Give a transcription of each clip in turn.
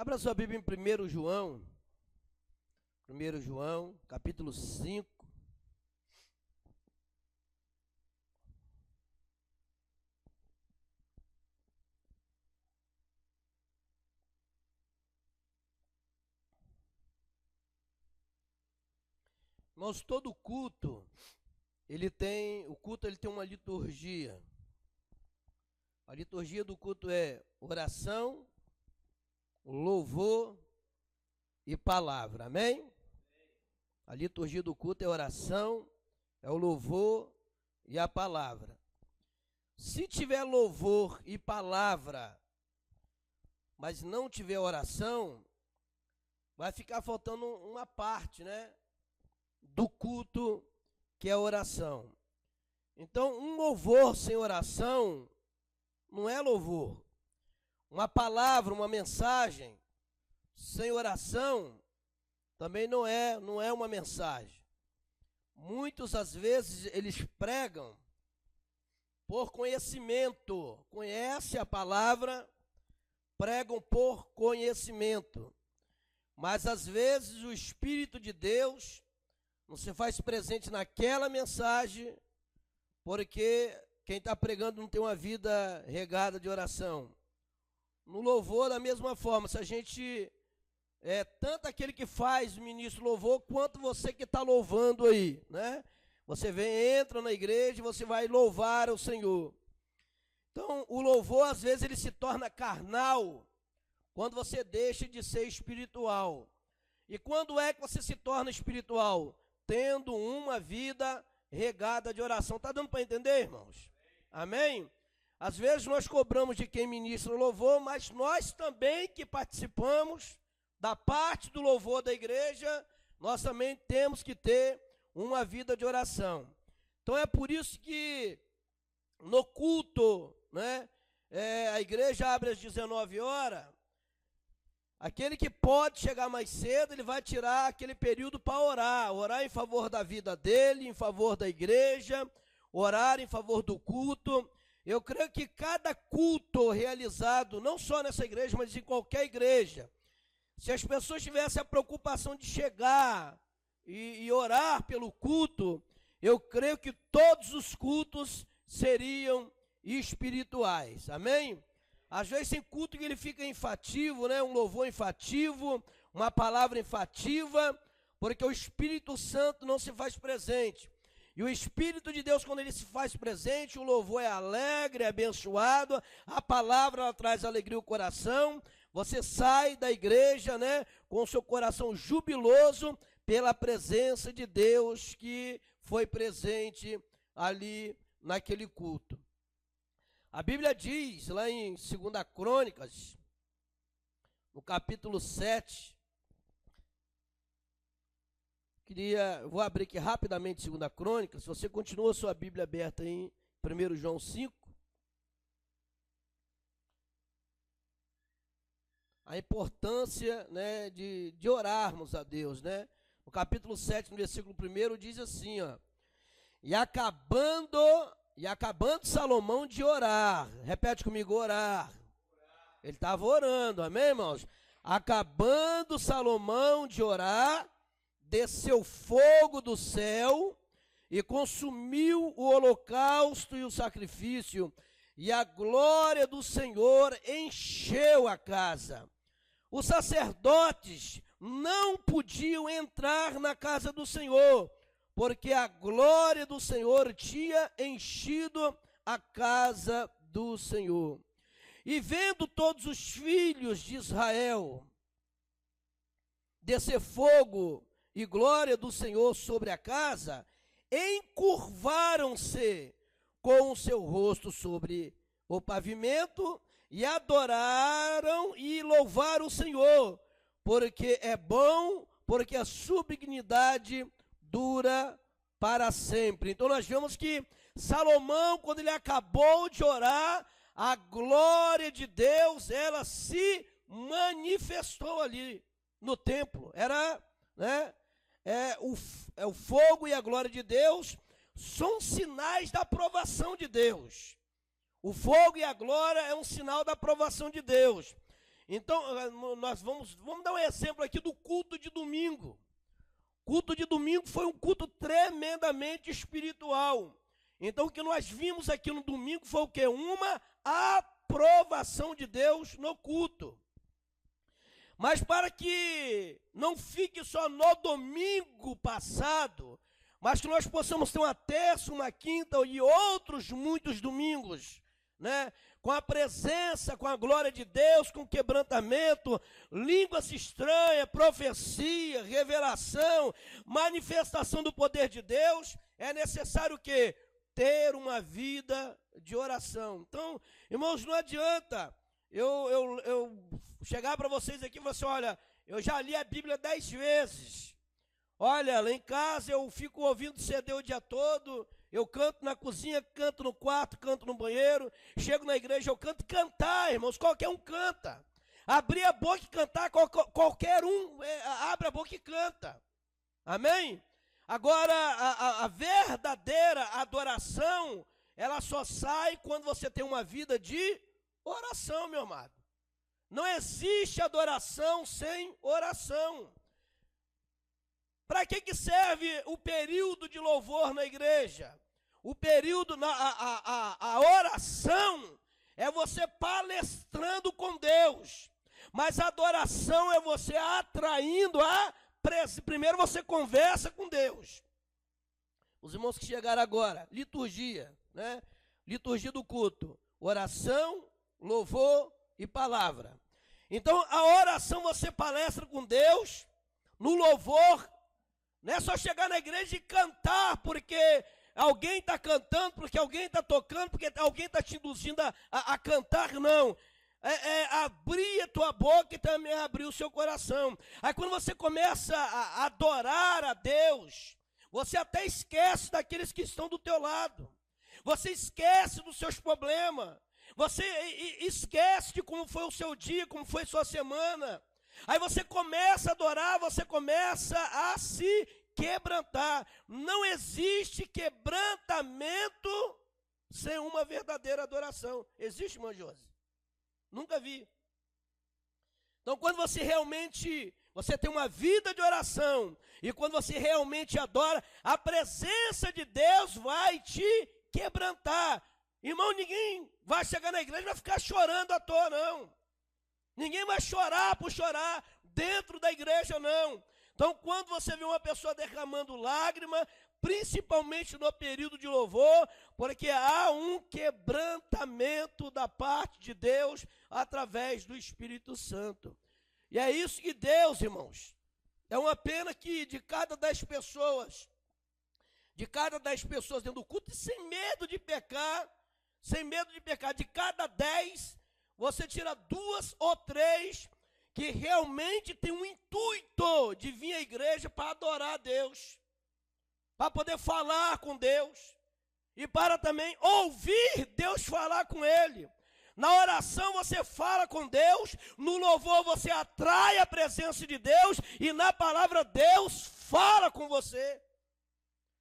Abra sua Bíblia em 1 João, capítulo 5. Irmãos, todo culto, ele tem uma liturgia. A liturgia do culto é oração, louvor e palavra, amém? A liturgia do culto é oração, é o louvor e a palavra. Se tiver louvor e palavra, mas não tiver oração, vai ficar faltando uma parte, né, do culto, que é a oração. Então, um louvor sem oração não é louvor. Uma palavra, uma mensagem sem oração também não é uma mensagem. Muitos, às vezes, eles pregam por conhecimento. Conhece a palavra, pregam por conhecimento. Mas, às vezes, o Espírito de Deus não se faz presente naquela mensagem, porque quem está pregando não tem uma vida regada de oração. No louvor, da mesma forma, se a gente tanto aquele que faz o ministro louvor, quanto você que está louvando aí, né? Você entra na igreja e você vai louvar o Senhor. Então, o louvor, às vezes, ele se torna carnal, quando você deixa de ser espiritual. E quando é que você se torna espiritual? Tendo uma vida regada de oração. Está dando para entender, irmãos? Amém? Às vezes nós cobramos de quem ministra o louvor, mas nós também que participamos da parte do louvor da igreja, nós também temos que ter uma vida de oração. Então é por isso que no culto, né, a igreja abre às 19 horas, aquele que pode chegar mais cedo, ele vai tirar aquele período para orar em favor da vida dele, em favor da igreja, orar em favor do culto. Eu creio que cada culto realizado, não só nessa igreja, mas em qualquer igreja, se as pessoas tivessem a preocupação de chegar e orar pelo culto, eu creio que todos os cultos seriam espirituais, amém? Às vezes tem culto que ele fica enfativo, né? Um louvor enfativo, uma palavra enfativa, porque o Espírito Santo não se faz presente. E o Espírito de Deus, quando ele se faz presente, o louvor é alegre, é abençoado, a palavra ela traz alegria ao coração. Você sai da igreja, né, com o seu coração jubiloso pela presença de Deus que foi presente ali naquele culto. A Bíblia diz lá em 2 Crônicas, no capítulo 7, vou abrir aqui rapidamente 2 Crônicas, se você continua a sua Bíblia aberta em 1 João 5, a importância, né, de orarmos a Deus, né? No capítulo 7, no versículo 1, diz assim, ó: E acabando Salomão de orar, repete comigo, orar. Ele estava orando, amém, irmãos? Acabando Salomão de orar, desceu fogo do céu e consumiu o holocausto e o sacrifício, e a glória do Senhor encheu a casa. Os sacerdotes não podiam entrar na casa do Senhor, porque a glória do Senhor tinha enchido a casa do Senhor. E vendo todos os filhos de Israel descer fogo e glória do Senhor sobre a casa, encurvaram-se com o seu rosto sobre o pavimento e adoraram e louvaram o Senhor, porque é bom, porque a sua benignidade dura para sempre. Então nós vemos que Salomão, quando ele acabou de orar, a glória de Deus, ela se manifestou ali no templo. Era, né, o fogo e a glória de Deus são sinais da aprovação de Deus. O fogo e a glória é um sinal da aprovação de Deus. Então, nós vamos dar um exemplo aqui do culto de domingo. Culto de domingo foi um culto tremendamente espiritual. Então, o que nós vimos aqui no domingo foi o quê? Uma aprovação de Deus no culto. Mas para que não fique só no domingo passado, mas que nós possamos ter uma terça, uma quinta e outros muitos domingos, né? Com a presença, com a glória de Deus, com quebrantamento, línguas estranhas, profecia, revelação, manifestação do poder de Deus, é necessário o quê? Ter uma vida de oração. Então, irmãos, não adianta eu chegar para vocês aqui e falar assim, olha, eu já li a Bíblia 10 vezes. Olha, lá em casa eu fico ouvindo CD o dia todo, eu canto na cozinha, canto no quarto, canto no banheiro, chego na igreja, eu canto. Cantar, irmãos, qualquer um canta. Abrir a boca e cantar, qualquer um abre a boca e canta. Amém? Agora, a verdadeira adoração, ela só sai quando você tem uma vida de oração, meu amado. Não existe adoração sem oração. Para que serve o período de louvor na igreja? O período, a oração é você palestrando com Deus. Mas a adoração é você atraindo a presença. Primeiro você conversa com Deus. Os irmãos que chegaram agora, liturgia, né? Liturgia do culto. Oração, louvor e palavra. Então, a oração você palestra com Deus, no louvor, não é só chegar na igreja e cantar, porque alguém está cantando, porque alguém está tocando, porque alguém está te induzindo a cantar, não. Abrir a tua boca e também abrir o seu coração. Aí quando você começa a adorar a Deus, você até esquece daqueles que estão do teu lado. Você esquece dos seus problemas. Você esquece de como foi o seu dia, como foi a sua semana. Aí você começa a adorar, você começa a se quebrantar. Não existe quebrantamento sem uma verdadeira adoração. Existe, irmã Josi? Nunca vi. Então, quando você tem uma vida de oração, e quando você realmente adora, a presença de Deus vai te quebrantar. Irmão, ninguém vai chegar na igreja e vai ficar chorando à toa, não. Ninguém vai chorar por chorar dentro da igreja, não. Então, quando você vê uma pessoa derramando lágrima, principalmente no período de louvor, porque há um quebrantamento da parte de Deus através do Espírito Santo. E é isso que Deus, irmãos, é uma pena que de cada 10 pessoas dentro do culto, sem medo de pecar, de cada 10, você tira 2 ou 3 que realmente tem um intuito de vir à igreja para adorar a Deus, para poder falar com Deus e para também ouvir Deus falar com ele. Na oração você fala com Deus, no louvor você atrai a presença de Deus e na palavra Deus fala com você.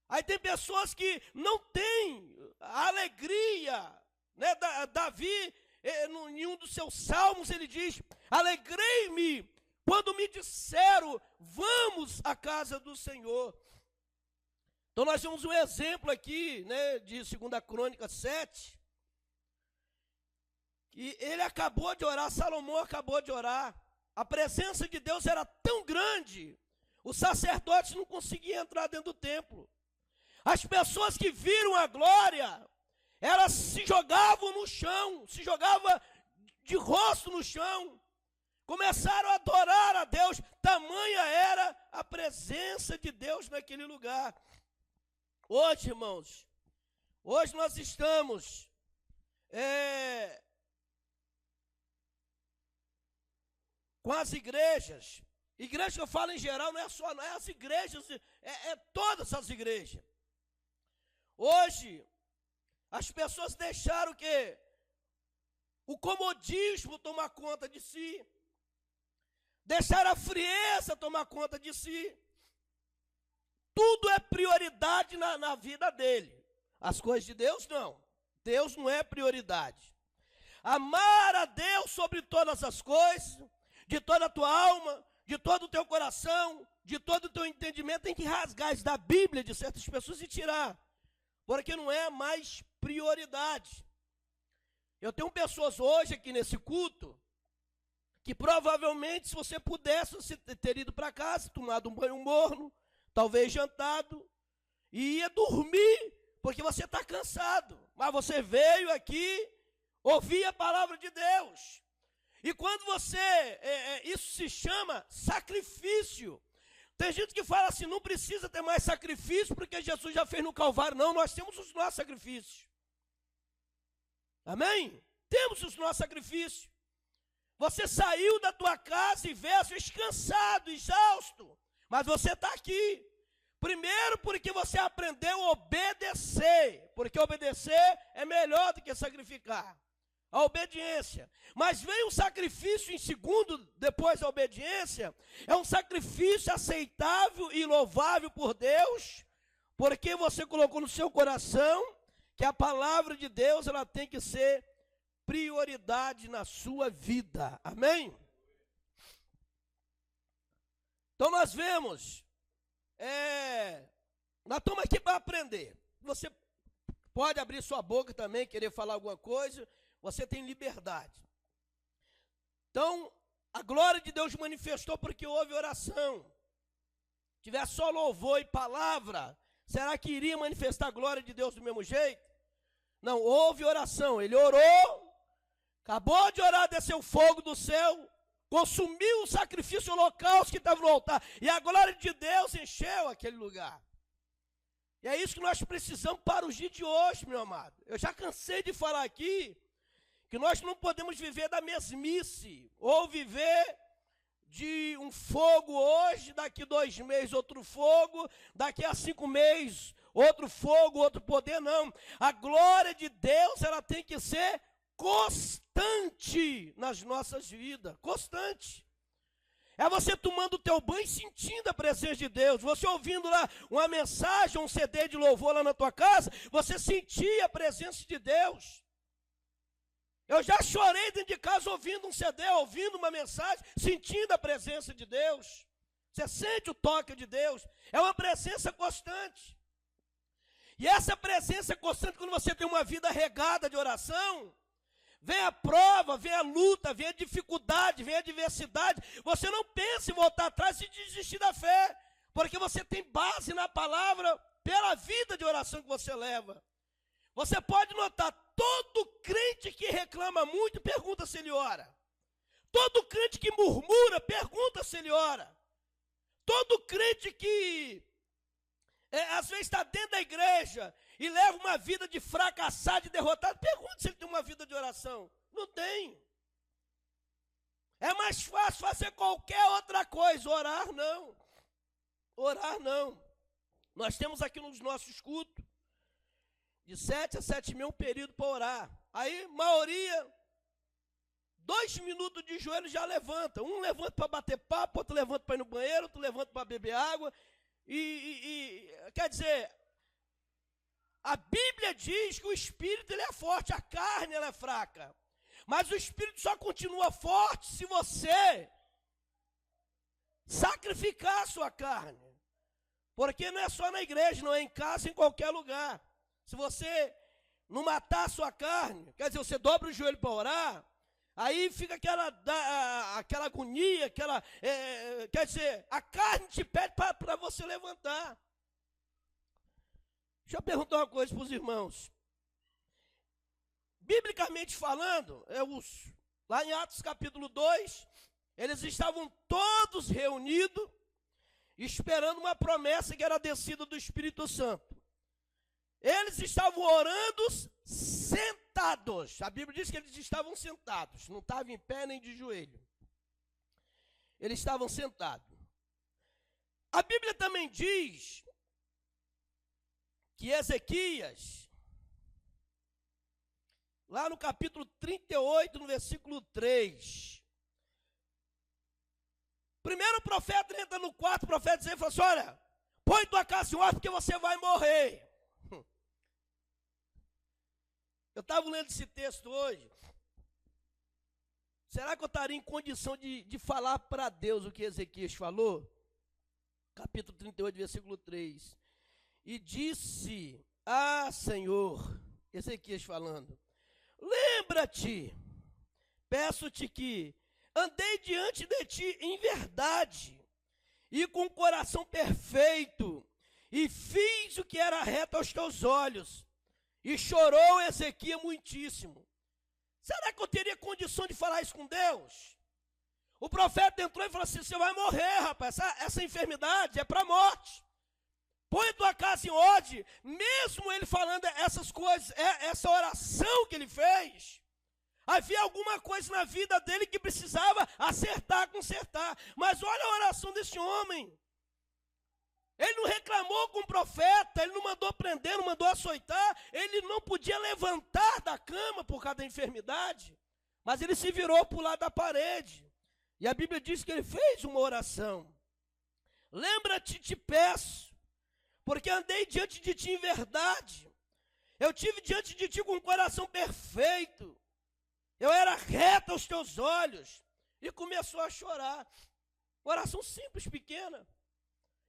Aí tem pessoas que não têm a alegria, né? Davi, em um dos seus salmos, ele diz: alegrei-me quando me disseram, vamos à casa do Senhor. Então nós temos um exemplo aqui, né, de 2 Crônicas 7, que ele acabou de orar, Salomão acabou de orar. A presença de Deus era tão grande, os sacerdotes não conseguiam entrar dentro do templo. As pessoas que viram a glória, elas se jogavam no chão, se jogavam de rosto no chão, começaram a adorar a Deus, tamanha era a presença de Deus naquele lugar. Hoje, irmãos, hoje nós estamos com as igrejas que eu falo em geral, não é as igrejas, é todas as igrejas. Hoje, as pessoas deixaram o comodismo tomar conta de si, deixaram a frieza tomar conta de si. Tudo é prioridade na vida dele. As coisas de Deus, não. Deus não é prioridade. Amar a Deus sobre todas as coisas, de toda a tua alma, de todo o teu coração, de todo o teu entendimento. Tem que rasgar isso da Bíblia de certas pessoas e tirar, porque não é mais prioridade. Eu tenho pessoas hoje aqui nesse culto, que provavelmente, se você pudesse, você teria ido para casa, tomado um banho morno, talvez jantado, e ia dormir, porque você está cansado. Mas você veio aqui, ouvir a palavra de Deus. E quando isso se chama sacrifício. Tem gente que fala assim, não precisa ter mais sacrifício, porque Jesus já fez no Calvário. Não, nós temos os nossos sacrifícios. Amém? Temos os nossos sacrifícios. Você saiu da tua casa e veio, às vezes, cansado, exausto. Mas você está aqui. Primeiro porque você aprendeu a obedecer. Porque obedecer é melhor do que sacrificar. A obediência. Mas vem um sacrifício em segundo, depois da obediência. É um sacrifício aceitável e louvável por Deus. Porque você colocou no seu coração que a palavra de Deus, ela tem que ser prioridade na sua vida. Amém? Então nós vemos, nós estamos aqui para aprender. Você pode abrir sua boca também, querer falar alguma coisa, você tem liberdade. Então, a glória de Deus manifestou porque houve oração. Se tivesse só louvor e palavra, será que iria manifestar a glória de Deus do mesmo jeito? Não, houve oração. Ele orou, acabou de orar, desceu fogo do céu, consumiu o sacrifício holocausto que estava no altar, e a glória de Deus encheu aquele lugar. E é isso que nós precisamos para os dias de hoje, meu amado. Eu já cansei de falar aqui, que nós não podemos viver da mesmice, ou viver de um fogo hoje, daqui 2 meses outro fogo, daqui a 5 meses outro fogo, outro poder, não. A glória de Deus, ela tem que ser constante nas nossas vidas, constante. É você tomando o teu banho e sentindo a presença de Deus, você ouvindo lá uma mensagem, um CD de louvor lá na tua casa, você sentia a presença de Deus. Eu já chorei dentro de casa ouvindo um CD, ouvindo uma mensagem, sentindo a presença de Deus. Você sente o toque de Deus, é uma presença constante. E essa presença constante, quando você tem uma vida regada de oração, vem a prova, vem a luta, vem a dificuldade, vem a adversidade, você não pensa em voltar atrás e desistir da fé, porque você tem base na palavra pela vida de oração que você leva. Você pode notar, todo crente que reclama muito, pergunta se ele ora. Todo crente que murmura, pergunta se ele ora. Todo crente que às vezes está dentro da igreja e leva uma vida de fracassado, de derrotado, pergunta se ele tem uma vida de oração. Não tem. É mais fácil fazer qualquer outra coisa, orar não. Orar não. Nós temos aqui nos nossos cultos, de 7 a 7 um período para orar. Aí, maioria, 2 minutos de joelho já levanta. Um levanta para bater papo, outro levanta para ir no banheiro, outro levanta para beber água. Quer dizer, a Bíblia diz que o espírito ele é forte, a carne ela é fraca. Mas o espírito só continua forte se você sacrificar a sua carne. Porque não é só na igreja, não é em casa, em qualquer lugar. Se você não matar a sua carne, quer dizer, você dobra o joelho para orar, aí fica aquela agonia, quer dizer, a carne te pede para você levantar. Deixa eu perguntar uma coisa para os irmãos. Biblicamente falando, lá em Atos capítulo 2, eles estavam todos reunidos, esperando uma promessa que era descida do Espírito Santo. Eles estavam orando sentados. A Bíblia diz que eles estavam sentados, não estavam em pé nem de joelho. Eles estavam sentados. A Bíblia também diz que Ezequias, lá no capítulo 38, no versículo 3, primeiro o profeta entra no quarto, o profeta diz e fala assim, olha, põe tua casa em ordem porque você vai morrer. Eu estava lendo esse texto hoje, será que eu estaria em condição de falar para Deus o que Ezequias falou? Capítulo 38, versículo 3. E disse: Ah, Senhor, Ezequias falando, lembra-te, peço-te que andei diante de ti em verdade e com coração perfeito, e fiz o que era reto aos teus olhos. E chorou Ezequias muitíssimo. Será que eu teria condição de falar isso com Deus? O profeta entrou e falou assim: você vai morrer, rapaz, essa enfermidade é para a morte. Põe tua casa em ordem. Mesmo ele falando essas coisas, essa oração que ele fez, havia alguma coisa na vida dele que precisava acertar, consertar. Mas olha a oração desse homem. Ele não reclamou com o profeta, ele não mandou prender, não mandou açoitar, ele não podia levantar da cama por causa da enfermidade, mas ele se virou para o lado da parede. E a Bíblia diz que ele fez uma oração. Lembra-te, te peço, porque andei diante de ti em verdade. Eu tive diante de ti com um coração perfeito. Eu era reto aos teus olhos. E começou a chorar. Oração simples, pequena.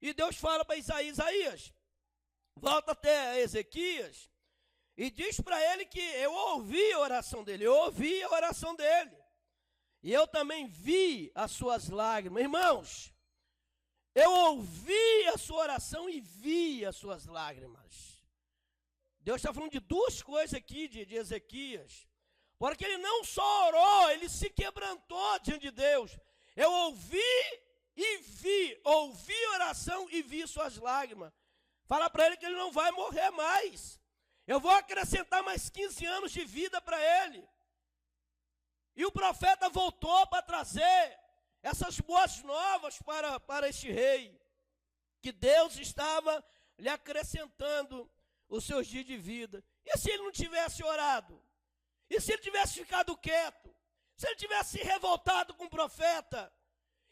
E Deus fala para Isaías, volta até Ezequias, e diz para ele que eu ouvi a oração dele, e eu também vi as suas lágrimas. Irmãos, eu ouvi a sua oração e vi as suas lágrimas. Deus está falando de duas coisas aqui de Ezequias, porque ele não só orou, ele se quebrantou diante de Deus. Eu ouvi a oração e vi suas lágrimas. Fala para ele que ele não vai morrer mais. Eu vou acrescentar mais 15 anos de vida para ele. E o profeta voltou para trazer essas boas novas para este rei, que Deus estava lhe acrescentando os seus dias de vida. E se ele não tivesse orado? E se ele tivesse ficado quieto? Se ele tivesse se revoltado com o profeta?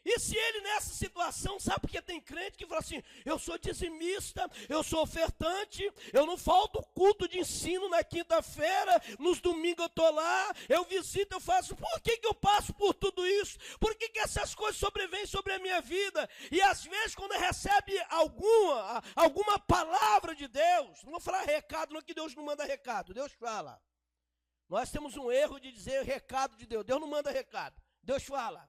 E se ele nessa situação, sabe porque tem crente que fala assim: eu sou dizimista, eu sou ofertante, eu não falto culto de ensino na quinta-feira, nos domingos eu estou lá, eu visito, eu faço. Por que eu passo por tudo isso? Por que essas coisas sobrevêm sobre a minha vida? E às vezes quando recebe alguma palavra de Deus, não vou falar recado, não, que Deus não manda recado, Deus fala. Nós temos um erro de dizer recado de Deus. Deus não manda recado, Deus fala.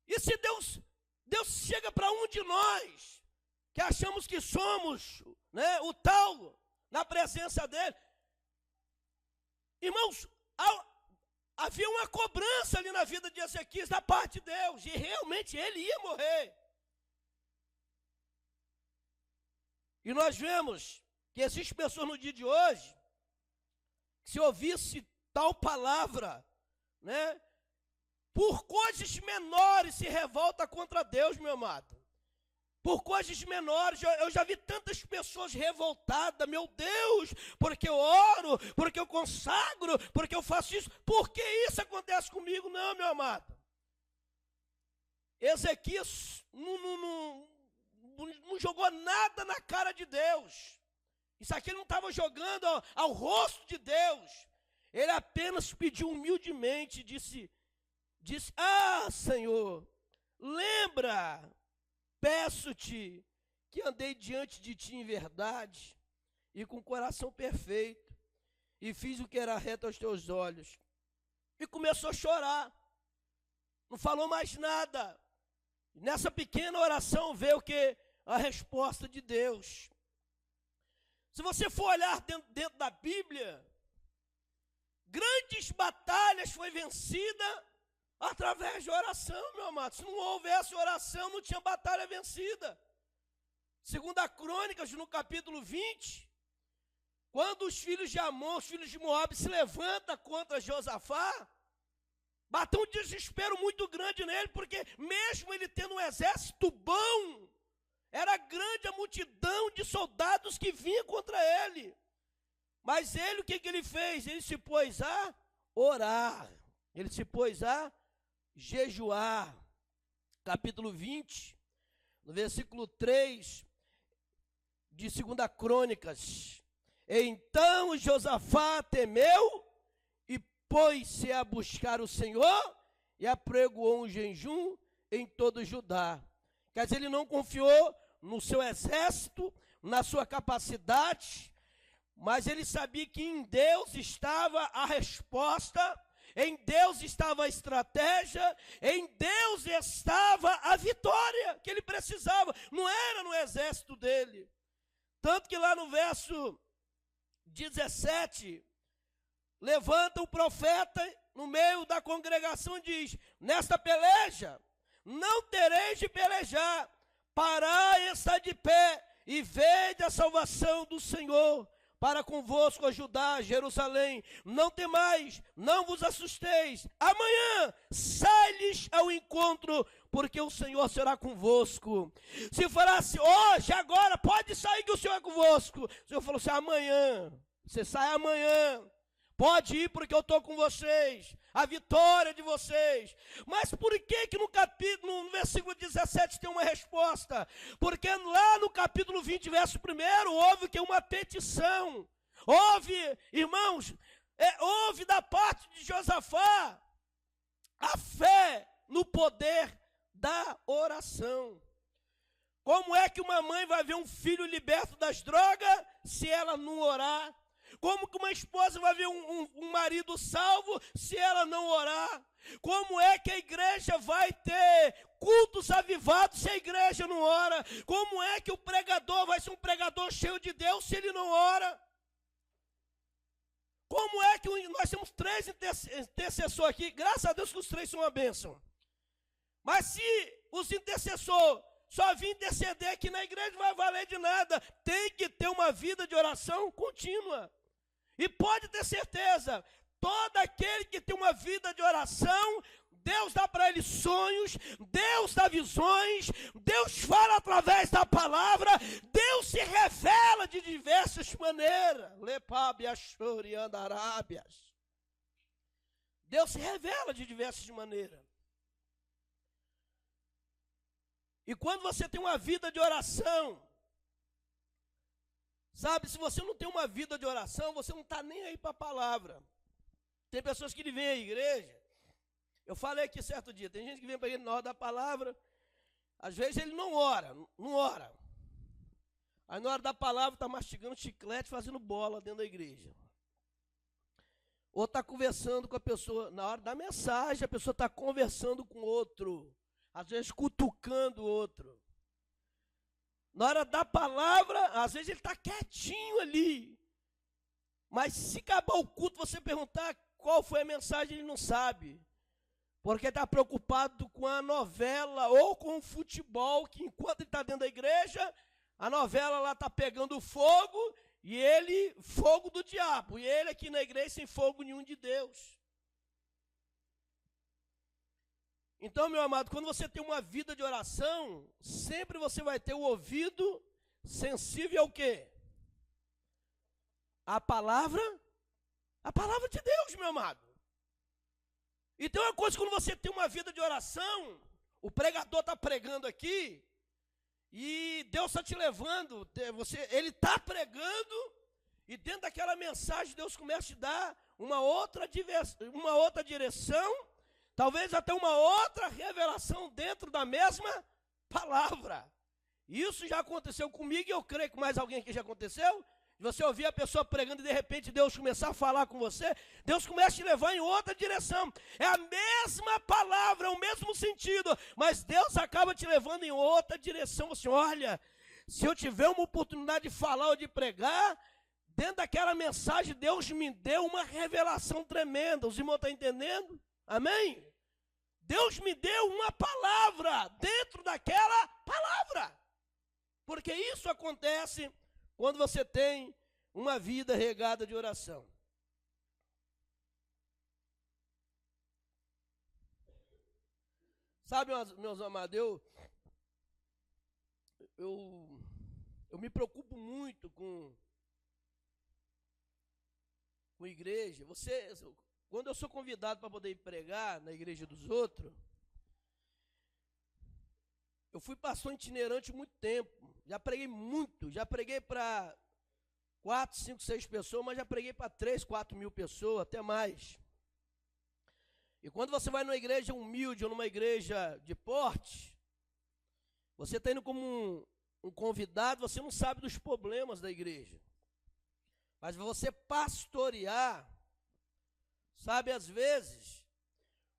E se Deus chega para um de nós, que achamos que somos, né, o tal, na presença dele, irmãos, havia uma cobrança ali na vida de Ezequias da parte de Deus, e realmente ele ia morrer. E nós vemos que existem pessoas no dia de hoje, que se ouvisse tal palavra, né, por coisas menores se revolta contra Deus, meu amado. Por coisas menores, eu já vi tantas pessoas revoltadas, meu Deus, porque eu oro, porque eu consagro, porque eu faço isso. Por que isso acontece comigo? Não, meu amado. Ezequias não jogou nada na cara de Deus. Isso aqui ele não estava jogando ao rosto de Deus. Ele apenas pediu humildemente, disse: ah, Senhor, lembra, peço-te que andei diante de ti em verdade e com coração perfeito, e fiz o que era reto aos teus olhos. E começou a chorar, não falou mais nada. Nessa pequena oração veio o que? A resposta de Deus. Se você for olhar dentro da Bíblia, grandes batalhas foi vencida através de oração, meu amado. Se não houvesse oração, não tinha batalha vencida. Segunda Crônicas, no capítulo 20, quando os filhos de Amon, os filhos de Moabe se levantam contra Josafá, bateu um desespero muito grande nele, porque mesmo ele tendo um exército bom, era grande a multidão de soldados que vinha contra ele. Mas ele, o que ele fez? Ele se pôs a orar, ele se pôs a jejuar. Capítulo 20, no versículo 3 de 2 Crônicas. Então Josafá temeu e pôs-se a buscar o Senhor e apregoou um jejum em todo Judá. Quer dizer, ele não confiou no seu exército, na sua capacidade, mas ele sabia que em Deus estava a resposta, em Deus estava a estratégia, em Deus estava a vitória que ele precisava. Não era no exército dele. Tanto que lá no verso 17, levanta o profeta no meio da congregação e diz: nesta peleja não tereis de pelejar, parai, está de pé e vede a salvação do Senhor para convosco, Judá, Jerusalém. Não temais, não vos assusteis. Amanhã sai-lhes ao encontro, porque o Senhor será convosco. Se falasse hoje, agora, pode sair que o Senhor é convosco. O Senhor falou assim: amanhã, você sai amanhã. Pode ir porque eu estou com vocês, a vitória de vocês. Mas por que no versículo 17 tem uma resposta? Porque lá no capítulo 20, verso 1, houve que uma petição. Houve, irmãos, houve da parte de Josafá a fé no poder da oração. Como é que uma mãe vai ver um filho liberto das drogas se ela não orar? Como que uma esposa vai ver um marido salvo se ela não orar? Como é que a igreja vai ter cultos avivados se a igreja não ora? Como é que o pregador vai ser um pregador cheio de Deus se ele não ora? Como é que nós temos 3 intercessores aqui? Graças a Deus que os 3 são uma bênção. Mas se os intercessores só vir interceder aqui na igreja, não vai valer de nada. Tem que ter uma vida de oração contínua. E pode ter certeza, todo aquele que tem uma vida de oração, Deus dá para ele sonhos, Deus dá visões, Deus fala através da palavra, Deus se revela de diversas maneiras. Deus se revela de diversas maneiras. E quando você tem uma vida de oração, sabe, se você não tem uma vida de oração, você não está nem aí para a palavra. Tem pessoas que vêm à igreja, eu falei aqui certo dia, tem gente que vem para a igreja na hora da palavra, às vezes ele não ora. Aí na hora da palavra está mastigando chiclete, fazendo bola dentro da igreja. Ou está conversando com a pessoa, na hora da mensagem, a pessoa está conversando com outro, às vezes cutucando o outro. Na hora da palavra, às vezes ele está quietinho ali. Mas se acabar o culto, você perguntar qual foi a mensagem, ele não sabe. Porque está preocupado com a novela ou com o futebol, que enquanto ele está dentro da igreja, a novela lá está pegando fogo, e ele, fogo do diabo. E ele aqui na igreja sem fogo nenhum de Deus. Então, meu amado, quando você tem uma vida de oração, sempre você vai ter o ouvido sensível ao quê? A palavra de Deus, meu amado. Então é uma coisa, quando você tem uma vida de oração, o pregador está pregando aqui, e Deus está te levando, ele está pregando, e dentro daquela mensagem Deus começa a te dar uma outra direção, talvez até uma outra revelação dentro da mesma palavra. Isso já aconteceu comigo e eu creio que mais alguém aqui já aconteceu. Você ouvir a pessoa pregando e de repente Deus começar a falar com você, Deus começa a te levar em outra direção. É a mesma palavra, é o mesmo sentido, mas Deus acaba te levando em outra direção. Você olha, se eu tiver uma oportunidade de falar ou de pregar, dentro daquela mensagem Deus me deu uma revelação tremenda. Os irmãos estão entendendo? Amém? Deus me deu uma palavra dentro daquela palavra. Porque isso acontece quando você tem uma vida regada de oração. Sabe, meus amados, eu me preocupo muito com igreja. Quando eu sou convidado para poder pregar na igreja dos outros, eu fui pastor itinerante muito tempo, já preguei muito, já preguei para 4, 5, 6 pessoas, mas já preguei para 3, 4 mil pessoas, até mais. E quando você vai numa igreja humilde ou numa igreja de porte, você está indo como um convidado, você não sabe dos problemas da igreja. Mas você pastorear, sabe, às vezes,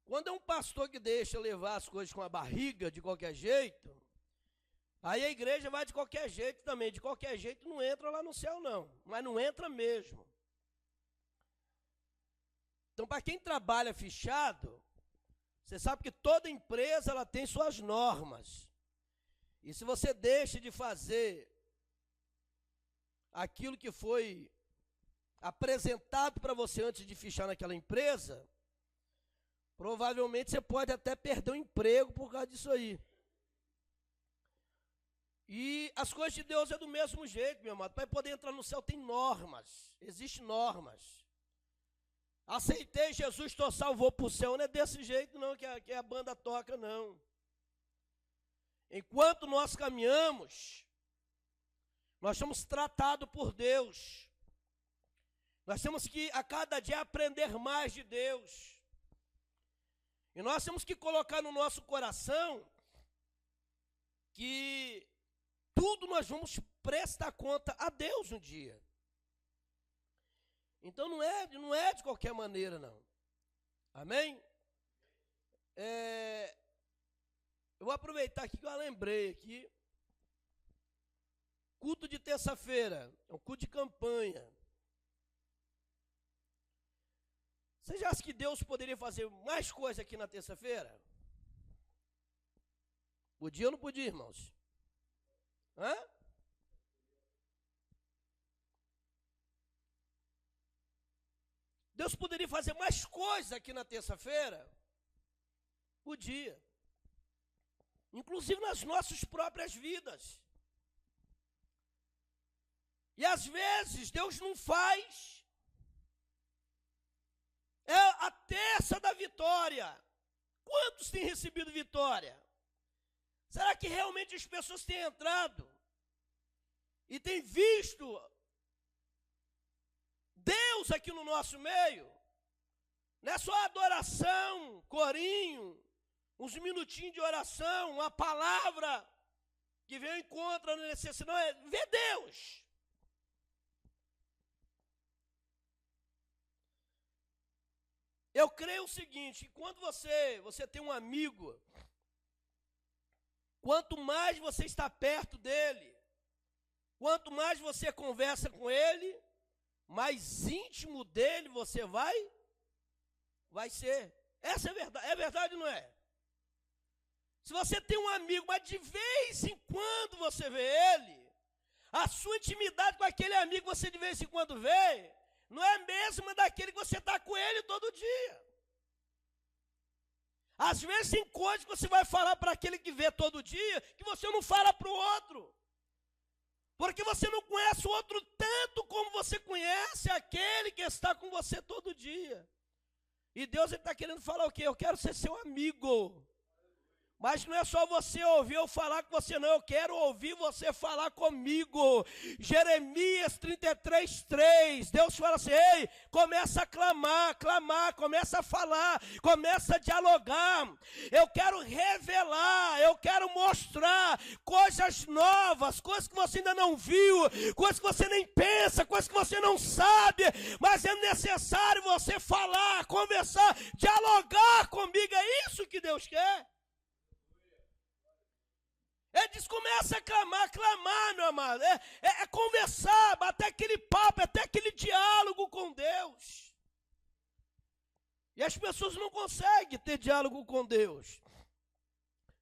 quando é um pastor que deixa levar as coisas com a barriga de qualquer jeito, aí a igreja vai de qualquer jeito também. De qualquer jeito não entra lá no céu não, mas não entra mesmo. Então, para quem trabalha fechado, você sabe que toda empresa ela tem suas normas. E se você deixa de fazer aquilo que foi apresentado para você antes de fechar naquela empresa, provavelmente você pode até perder o emprego por causa disso aí. E as coisas de Deus é do mesmo jeito, meu amado. Para poder entrar no céu tem normas, existem normas. Aceitei Jesus, estou salvo, vou para o céu. Não é desse jeito não que a banda toca, não. Enquanto nós caminhamos, nós somos tratados por Deus. Nós temos que a cada dia aprender mais de Deus. E nós temos que colocar no nosso coração que tudo nós vamos prestar conta a Deus um dia. Então não é de qualquer maneira não. Amém? Eu vou aproveitar aqui que eu lembrei aqui. Culto de terça-feira, é um culto de campanha. Você já acha que Deus poderia fazer mais coisa aqui na terça-feira? Podia ou não podia, irmãos? Hã? Deus poderia fazer mais coisa aqui na terça-feira? Podia. Inclusive nas nossas próprias vidas. E às vezes Deus não faz. É a terça da vitória. Quantos têm recebido vitória? Será que realmente as pessoas têm entrado e têm visto Deus aqui no nosso meio? Não é só adoração, corinho, uns minutinhos de oração, uma palavra que vem ao encontro da necessidade, não, é ver Deus. Eu creio o seguinte, quando você tem um amigo, quanto mais você está perto dele, quanto mais você conversa com ele, mais íntimo dele você vai ser. Essa é verdade ou não é? Se você tem um amigo, mas de vez em quando você vê ele, a sua intimidade com aquele amigo que você de vez em quando vê, não é a mesma daquele que você está com ele todo dia. Às vezes tem coisas que você vai falar para aquele que vê todo dia, que você não fala para o outro. Porque você não conhece o outro tanto como você conhece aquele que está com você todo dia. E Deus está querendo falar o quê? Eu quero ser seu amigo. Mas não é só você ouvir eu falar com você, não. Eu quero ouvir você falar comigo. Jeremias 33:3. Deus fala assim: ei, começa a clamar, começa a falar, começa a dialogar. Eu quero revelar, eu quero mostrar coisas novas, coisas que você ainda não viu, coisas que você nem pensa, coisas que você não sabe. Mas é necessário você falar, conversar, dialogar comigo. É isso que Deus quer. Ele diz, começa a clamar, meu amado, é conversar, bater aquele papo, até aquele diálogo com Deus. E as pessoas não conseguem ter diálogo com Deus.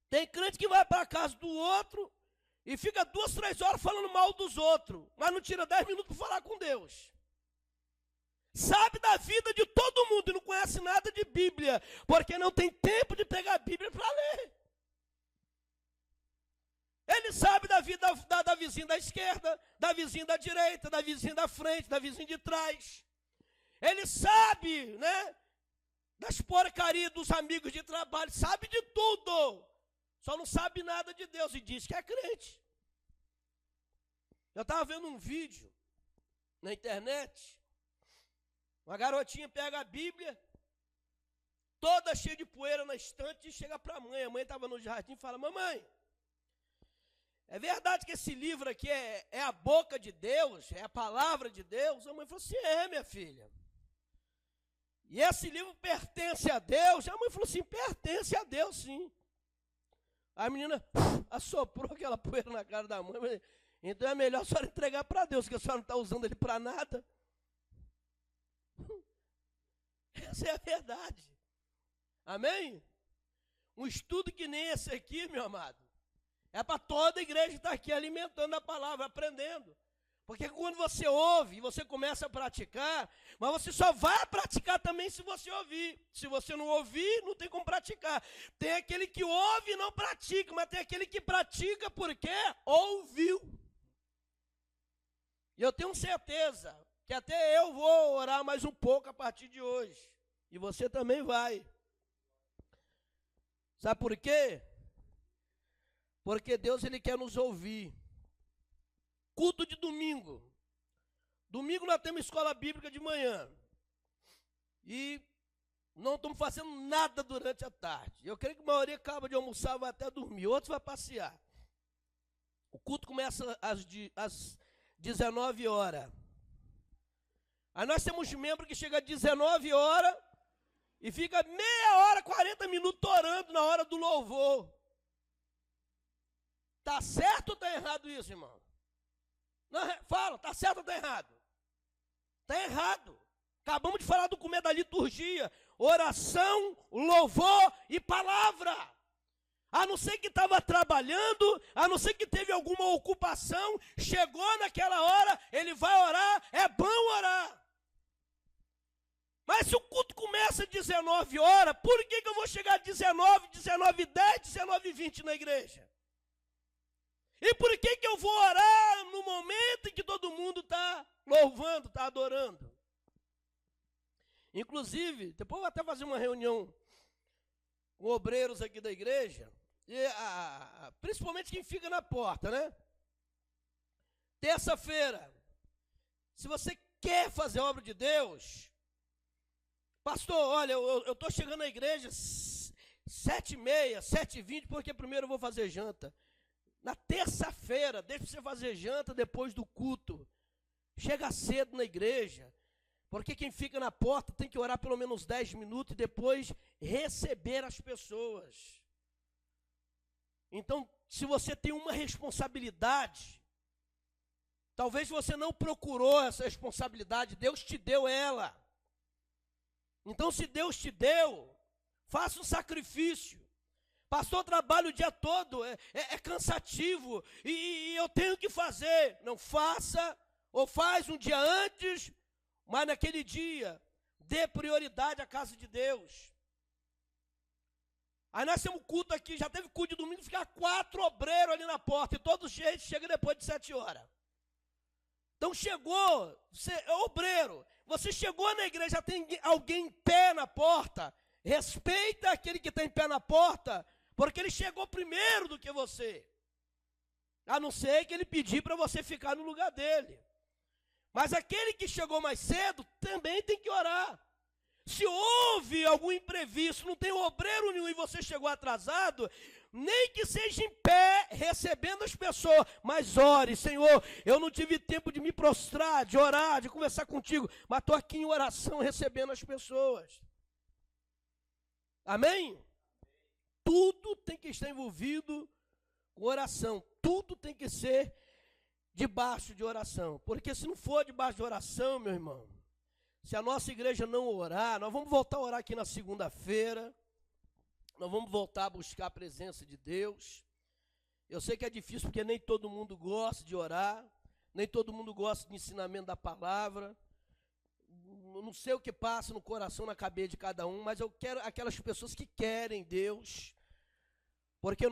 Tem crente que vai para a casa do outro e fica 2, 3 horas falando mal dos outros, mas não tira 10 minutos para falar com Deus. Sabe da vida de todo mundo e não conhece nada de Bíblia, porque não tem tempo de pegar a Bíblia para ler. Ele sabe da vida da vizinha da esquerda, da vizinha da direita, da vizinha da frente, da vizinha de trás. Ele sabe, né, das porcarias dos amigos de trabalho, sabe de tudo. Só não sabe nada de Deus e diz que é crente. Eu estava vendo um vídeo na internet. Uma garotinha pega a Bíblia toda cheia de poeira na estante, e chega para a mãe estava no jardim e fala: mamãe, é verdade que esse livro aqui é a boca de Deus, é a palavra de Deus? A mãe falou assim: é, minha filha. E esse livro pertence a Deus? A mãe falou assim: pertence a Deus, sim. A menina assoprou aquela poeira na cara da mãe. Então é melhor a senhora entregar para Deus, porque a senhora não está usando ele para nada. Essa é a verdade. Amém? Um estudo que nem esse aqui, meu amado, é para toda a igreja estar aqui alimentando a palavra, aprendendo. Porque quando você ouve e você começa a praticar, mas você só vai praticar também se você ouvir. Se você não ouvir, não tem como praticar. Tem aquele que ouve e não pratica, mas tem aquele que pratica porque ouviu. E eu tenho certeza que até eu vou orar mais um pouco a partir de hoje. E você também vai. Sabe por quê? Porque Deus, Ele quer nos ouvir. Culto de domingo. Domingo nós temos escola bíblica de manhã. E não estamos fazendo nada durante a tarde. Eu creio que a maioria acaba de almoçar, vai até dormir. Outros vai passear. O culto começa às 19 horas. Aí nós temos membro que chega às 19 horas e fica meia hora, 40 minutos orando na hora do louvor. Está certo ou está errado isso, irmão? Não, fala, está certo ou está errado? Está errado. Acabamos de falar do comer da liturgia. Oração, louvor e palavra. A não ser que estava trabalhando, a não ser que teve alguma ocupação, chegou naquela hora, ele vai orar, é bom orar. Mas se o culto começa às 19 horas, por que eu vou chegar às 19, 19h10, 19h20 na igreja? E por que eu vou orar no momento em que todo mundo está louvando, está adorando? Inclusive, depois eu vou até fazer uma reunião com obreiros aqui da igreja, e principalmente quem fica na porta, né? Terça-feira, se você quer fazer a obra de Deus, pastor, olha, eu estou chegando na igreja 7h30, 7h20, porque primeiro eu vou fazer janta. Na terça-feira, deixa você fazer janta depois do culto. Chega cedo na igreja, porque quem fica na porta tem que orar pelo menos 10 minutos e depois receber as pessoas. Então, se você tem uma responsabilidade, talvez você não procurou essa responsabilidade, Deus te deu ela. Então, se Deus te deu, faça um sacrifício. Pastor, trabalho o dia todo, é cansativo, e eu tenho que fazer. Não faça, ou faz um dia antes, mas naquele dia, dê prioridade à casa de Deus. Aí nós temos culto aqui, já teve culto de domingo, ficar 4 obreiros ali na porta, e todos cheios, chega depois de 7 horas. Então chegou, obreiro, você chegou na igreja, já tem alguém em pé na porta, respeita aquele que está em pé na porta, porque ele chegou primeiro do que você. A não ser que ele pedir para você ficar no lugar dele. Mas aquele que chegou mais cedo também tem que orar. Se houve algum imprevisto, não tem obreiro nenhum e você chegou atrasado, nem que seja em pé, recebendo as pessoas, mas ore: Senhor, eu não tive tempo de me prostrar, de orar, de conversar contigo, mas estou aqui em oração recebendo as pessoas. Amém? Tudo tem que estar envolvido com oração, tudo tem que ser debaixo de oração, porque se não for debaixo de oração, meu irmão, se a nossa igreja não orar, nós vamos voltar a orar aqui na segunda-feira, nós vamos voltar a buscar a presença de Deus. Eu sei que é difícil porque nem todo mundo gosta de orar, nem todo mundo gosta de ensinamento da palavra. Eu não sei o que passa no coração, na cabeça de cada um, mas eu quero aquelas pessoas que querem Deus, porque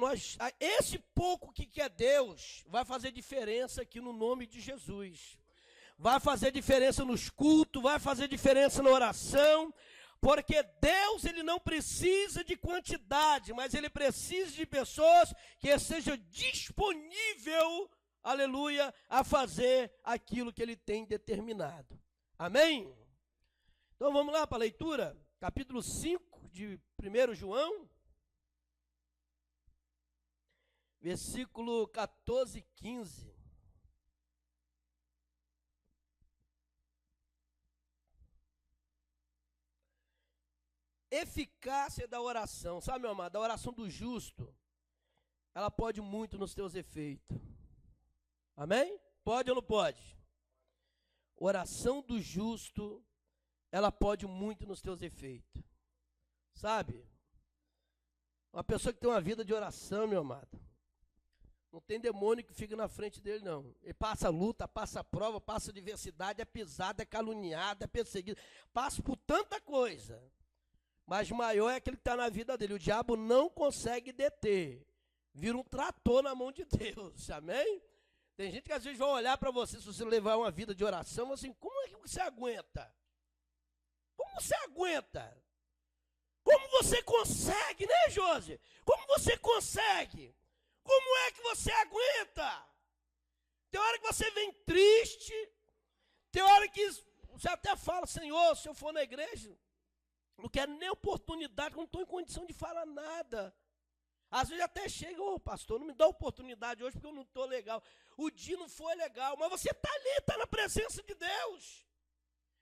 esse pouco que quer Deus vai fazer diferença aqui no nome de Jesus. Vai fazer diferença nos cultos, vai fazer diferença na oração, porque Deus, Ele não precisa de quantidade, mas Ele precisa de pessoas que estejam disponíveis, aleluia, a fazer aquilo que Ele tem determinado. Amém? Então vamos lá para a leitura, capítulo 5 de 1 João, versículo 14 e 15. Eficácia da oração, sabe, meu amado? A oração do justo, ela pode muito nos teus efeitos. Amém? Pode ou não pode? Oração do justo, ela pode muito nos teus efeitos. Sabe? Uma pessoa que tem uma vida de oração, meu amado, não tem demônio que fica na frente dele, não. Ele passa luta, passa prova, passa adversidade, é pisado, é caluniado, é perseguido, passa por tanta coisa. Mas maior é aquele que está na vida dele. O diabo não consegue deter. Vira um trator na mão de Deus. Amém? Tem gente que às vezes vai olhar para você, se você levar uma vida de oração, assim, como é que você aguenta? Como você aguenta? Como você consegue, né, Josi? Como você consegue? Como é que você aguenta? Tem hora que você vem triste, tem hora que você até fala, Senhor, se eu for na igreja, não quero nem oportunidade, não estou em condição de falar nada. Às vezes até chega, pastor, não me dá oportunidade hoje porque eu não estou legal. O dia não foi legal, mas você está ali, está na presença de Deus.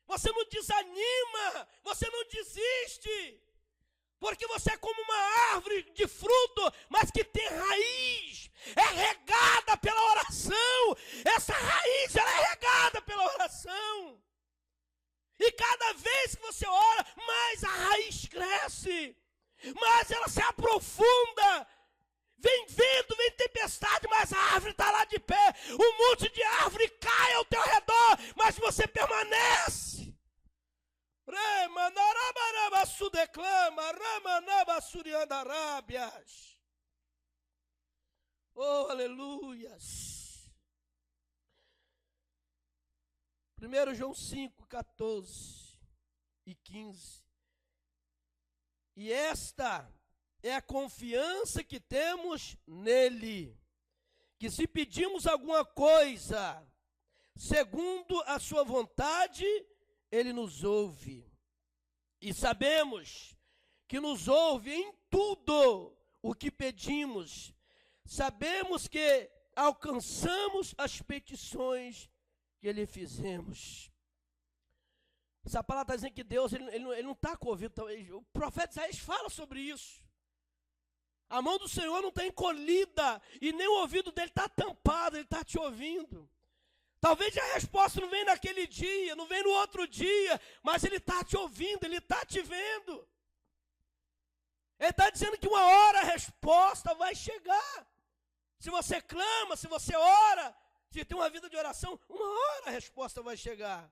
Você não desanima, você não desiste. Porque você é como uma árvore de fruto, mas que tem raiz. É regada pela oração. Essa raiz, ela é regada pela oração. E cada vez que você ora, mais a raiz cresce, mais ela se aprofunda. Vem vento, vem tempestade, mas a árvore está lá de pé. Um monte de árvore cai ao teu redor, mas você permanece. Oh, aleluias. 1 João 5, 14 e 15. E esta é a confiança que temos nele, que se pedimos alguma coisa, segundo a sua vontade, ele nos ouve. E sabemos que nos ouve em tudo o que pedimos. Sabemos que alcançamos as petições que lhe fizemos. Essa palavra está dizendo que Deus ele não está com o ouvido. O profeta Isaías fala sobre isso. A mão do Senhor não está encolhida e nem o ouvido dele está tampado, ele está te ouvindo. Talvez a resposta não venha naquele dia, não venha no outro dia, mas ele está te ouvindo, ele está te vendo. Ele está dizendo que uma hora a resposta vai chegar. Se você clama, se você ora, se tem uma vida de oração, uma hora a resposta vai chegar.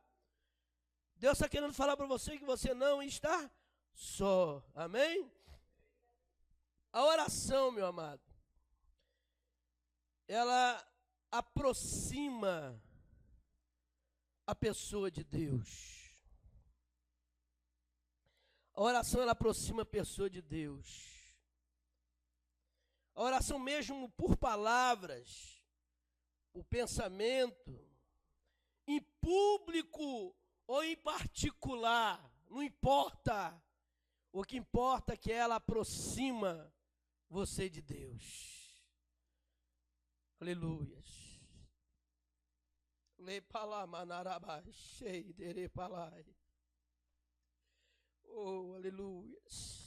Deus está querendo falar para você que você não está só. Amém? A oração, meu amado, ela aproxima a pessoa de Deus. A oração, ela aproxima a pessoa de Deus. A oração mesmo por palavras, por pensamento, em público ou em particular, não importa. O que importa é que ela aproxima você de Deus. Aleluias. Oh, aleluias.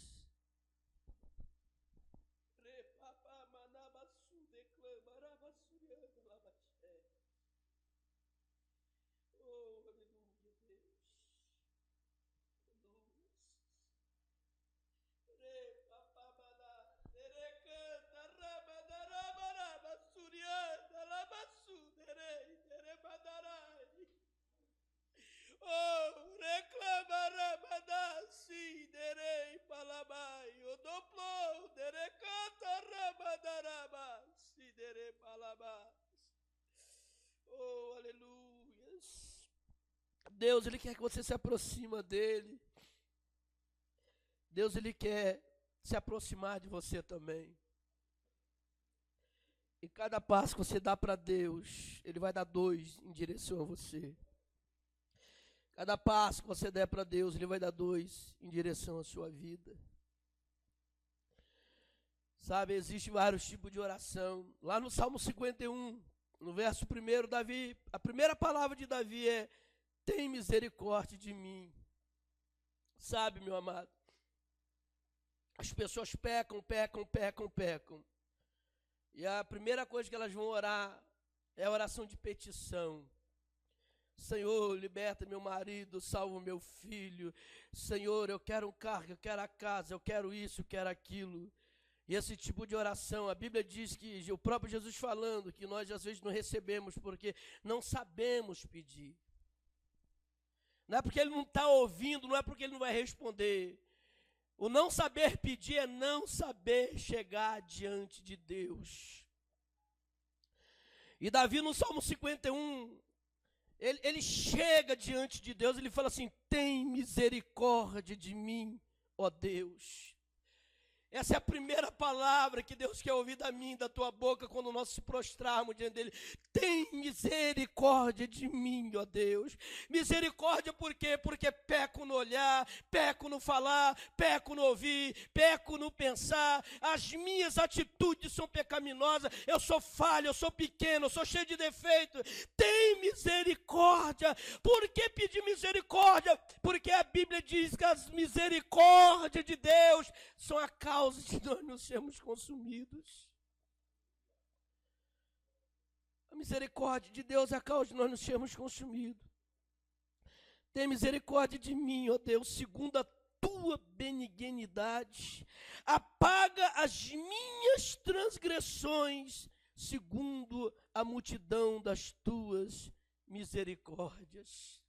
Oh, reclama si derei palabai, o doplo derecanta rabadaraba si derei palabas. Oh, aleluias. Deus, ele quer que você se aproxima dele. Deus, ele quer se aproximar de você também. E cada passo que você dá para Deus, ele vai dar 2 em direção a você. Cada passo que você der para Deus, ele vai dar 2 em direção à sua vida. Sabe, existem vários tipos de oração. Lá no Salmo 51, no verso 1, Davi, a primeira palavra de Davi é: tem misericórdia de mim. Sabe, meu amado, as pessoas pecam. E a primeira coisa que elas vão orar é a oração de petição. Senhor, liberta meu marido, salva meu filho. Senhor, eu quero um carro, eu quero a casa, eu quero isso, eu quero aquilo. E esse tipo de oração, a Bíblia diz que, o próprio Jesus falando, que nós às vezes não recebemos porque não sabemos pedir. Não é porque ele não está ouvindo, não é porque ele não vai responder. O não saber pedir é não saber chegar diante de Deus. E Davi no Salmo 51, ele chega diante de Deus, ele fala assim: tem misericórdia de mim, ó Deus. Essa é a primeira palavra que Deus quer ouvir da minha, da tua boca, quando nós se prostrarmos diante dele. Tem misericórdia de mim, ó Deus. Misericórdia por quê? Porque peco no olhar, peco no falar, peco no ouvir, peco no pensar. As minhas atitudes são pecaminosas. Eu sou falho, eu sou pequeno, eu sou cheio de defeito. Tem misericórdia. Por que pedir misericórdia? Porque a Bíblia diz que as misericórdias de Deus são a causa de nós não sermos consumidos. A misericórdia de Deus é a causa de nós não sermos consumidos. Tem misericórdia de mim, ó Deus, segundo a tua benignidade. Apaga as minhas transgressões, segundo a multidão das tuas misericórdias.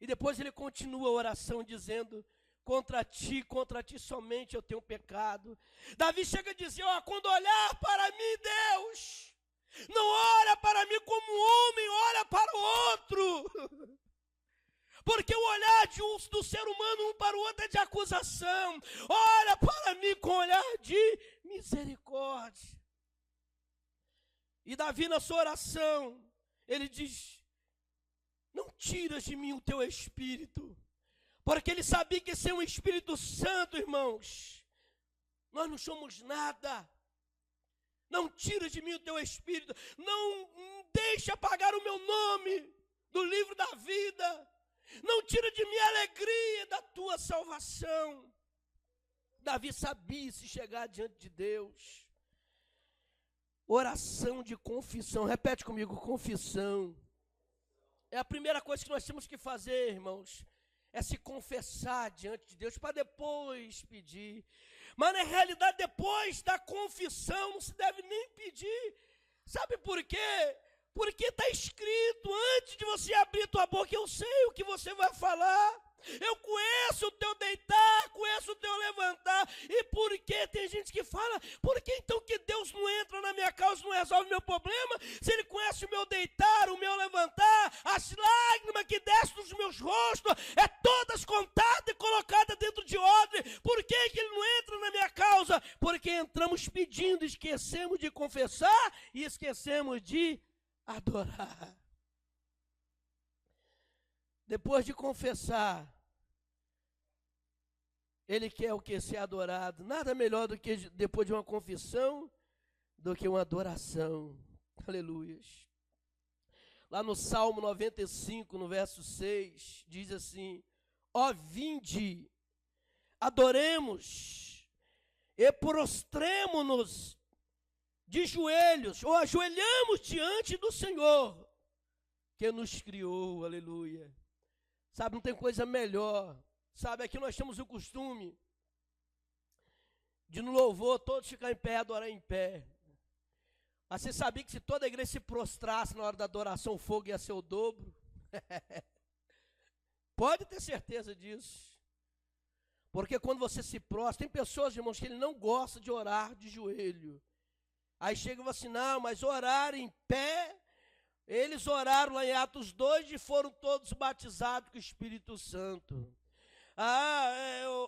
E depois ele continua a oração dizendo: contra ti somente eu tenho pecado. Davi chega a dizer: ó, quando olhar para mim, Deus, não olha para mim como um homem, olha para o outro. Porque o olhar do ser humano um para o outro é de acusação. Olha para mim com olhar de misericórdia. E Davi, na sua oração, ele diz: não tiras de mim o teu espírito. Porque ele sabia que sem o Espírito Santo, irmãos, nós não somos nada. Não tira de mim o teu Espírito. Não deixa apagar o meu nome do livro da vida. Não tira de mim a alegria da tua salvação. Davi sabia se chegar diante de Deus. Oração de confissão. Repete comigo: confissão. É a primeira coisa que nós temos que fazer, irmãos. É se confessar diante de Deus para depois pedir. Mas na realidade, depois da confissão, não se deve nem pedir. Sabe por quê? Porque está escrito: antes de você abrir tua boca, eu sei o que você vai falar. Eu conheço o teu deitar, conheço o teu levantar. E por que tem gente que fala: por que então que Deus não entra na minha causa, não resolve o meu problema? Se Ele conhece o meu deitar, o meu levantar, as lágrimas que descem dos meus rostos, é todas contadas e colocadas dentro de odre. Por que que Ele não entra na minha causa? Porque entramos pedindo, esquecemos de confessar e esquecemos de adorar. Depois de confessar, ele quer o que? Ser adorado. Nada melhor do que depois de uma confissão do que uma adoração. Aleluias. Lá no Salmo 95, no verso 6, diz assim: ó, vinde, adoremos e prostremo-nos de joelhos, ou ajoelhamos diante do Senhor que nos criou. Aleluia. Sabe, não tem coisa melhor. Sabe, aqui nós temos o costume de no louvor todos ficar em pé, adorar em pé. Mas você sabia que se toda a igreja se prostrasse na hora da adoração, o fogo ia ser o dobro? Pode ter certeza disso. Porque quando você se prostra, tem pessoas, irmãos, que ele não gosta de orar de joelho. Aí chega e fala assim: não, mas orar em pé. Eles oraram lá em Atos 2 e foram todos batizados com o Espírito Santo.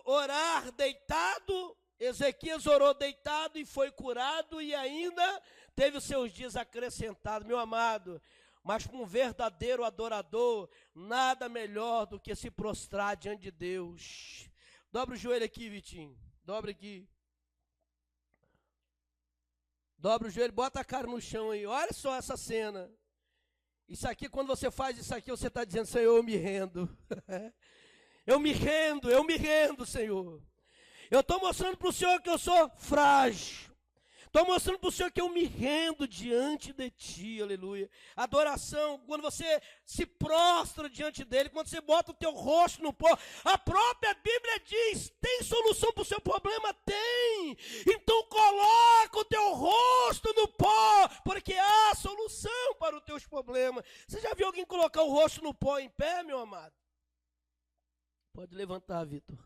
Orar deitado, Ezequias orou deitado e foi curado e ainda teve os seus dias acrescentados. Meu amado, mas para um verdadeiro adorador, nada melhor do que se prostrar diante de Deus. Dobra o joelho aqui, Vitinho, dobra aqui. Dobra o joelho, bota a cara no chão aí. Olha só essa cena. Isso aqui, quando você faz isso aqui, você está dizendo, Senhor, eu me rendo. Eu me rendo, Senhor. Eu estou mostrando para o Senhor que eu sou frágil. Estou mostrando para o Senhor que eu me rendo diante de Ti, aleluia. Adoração, quando você se prostra diante dEle, quando você bota o teu rosto no pó, a própria Bíblia diz, tem solução para o seu problema? Tem. Então coloca o teu rosto no pó, porque há solução para os teus problemas. Você já viu alguém colocar o rosto no pó em pé, meu amado? Pode levantar, Vitor.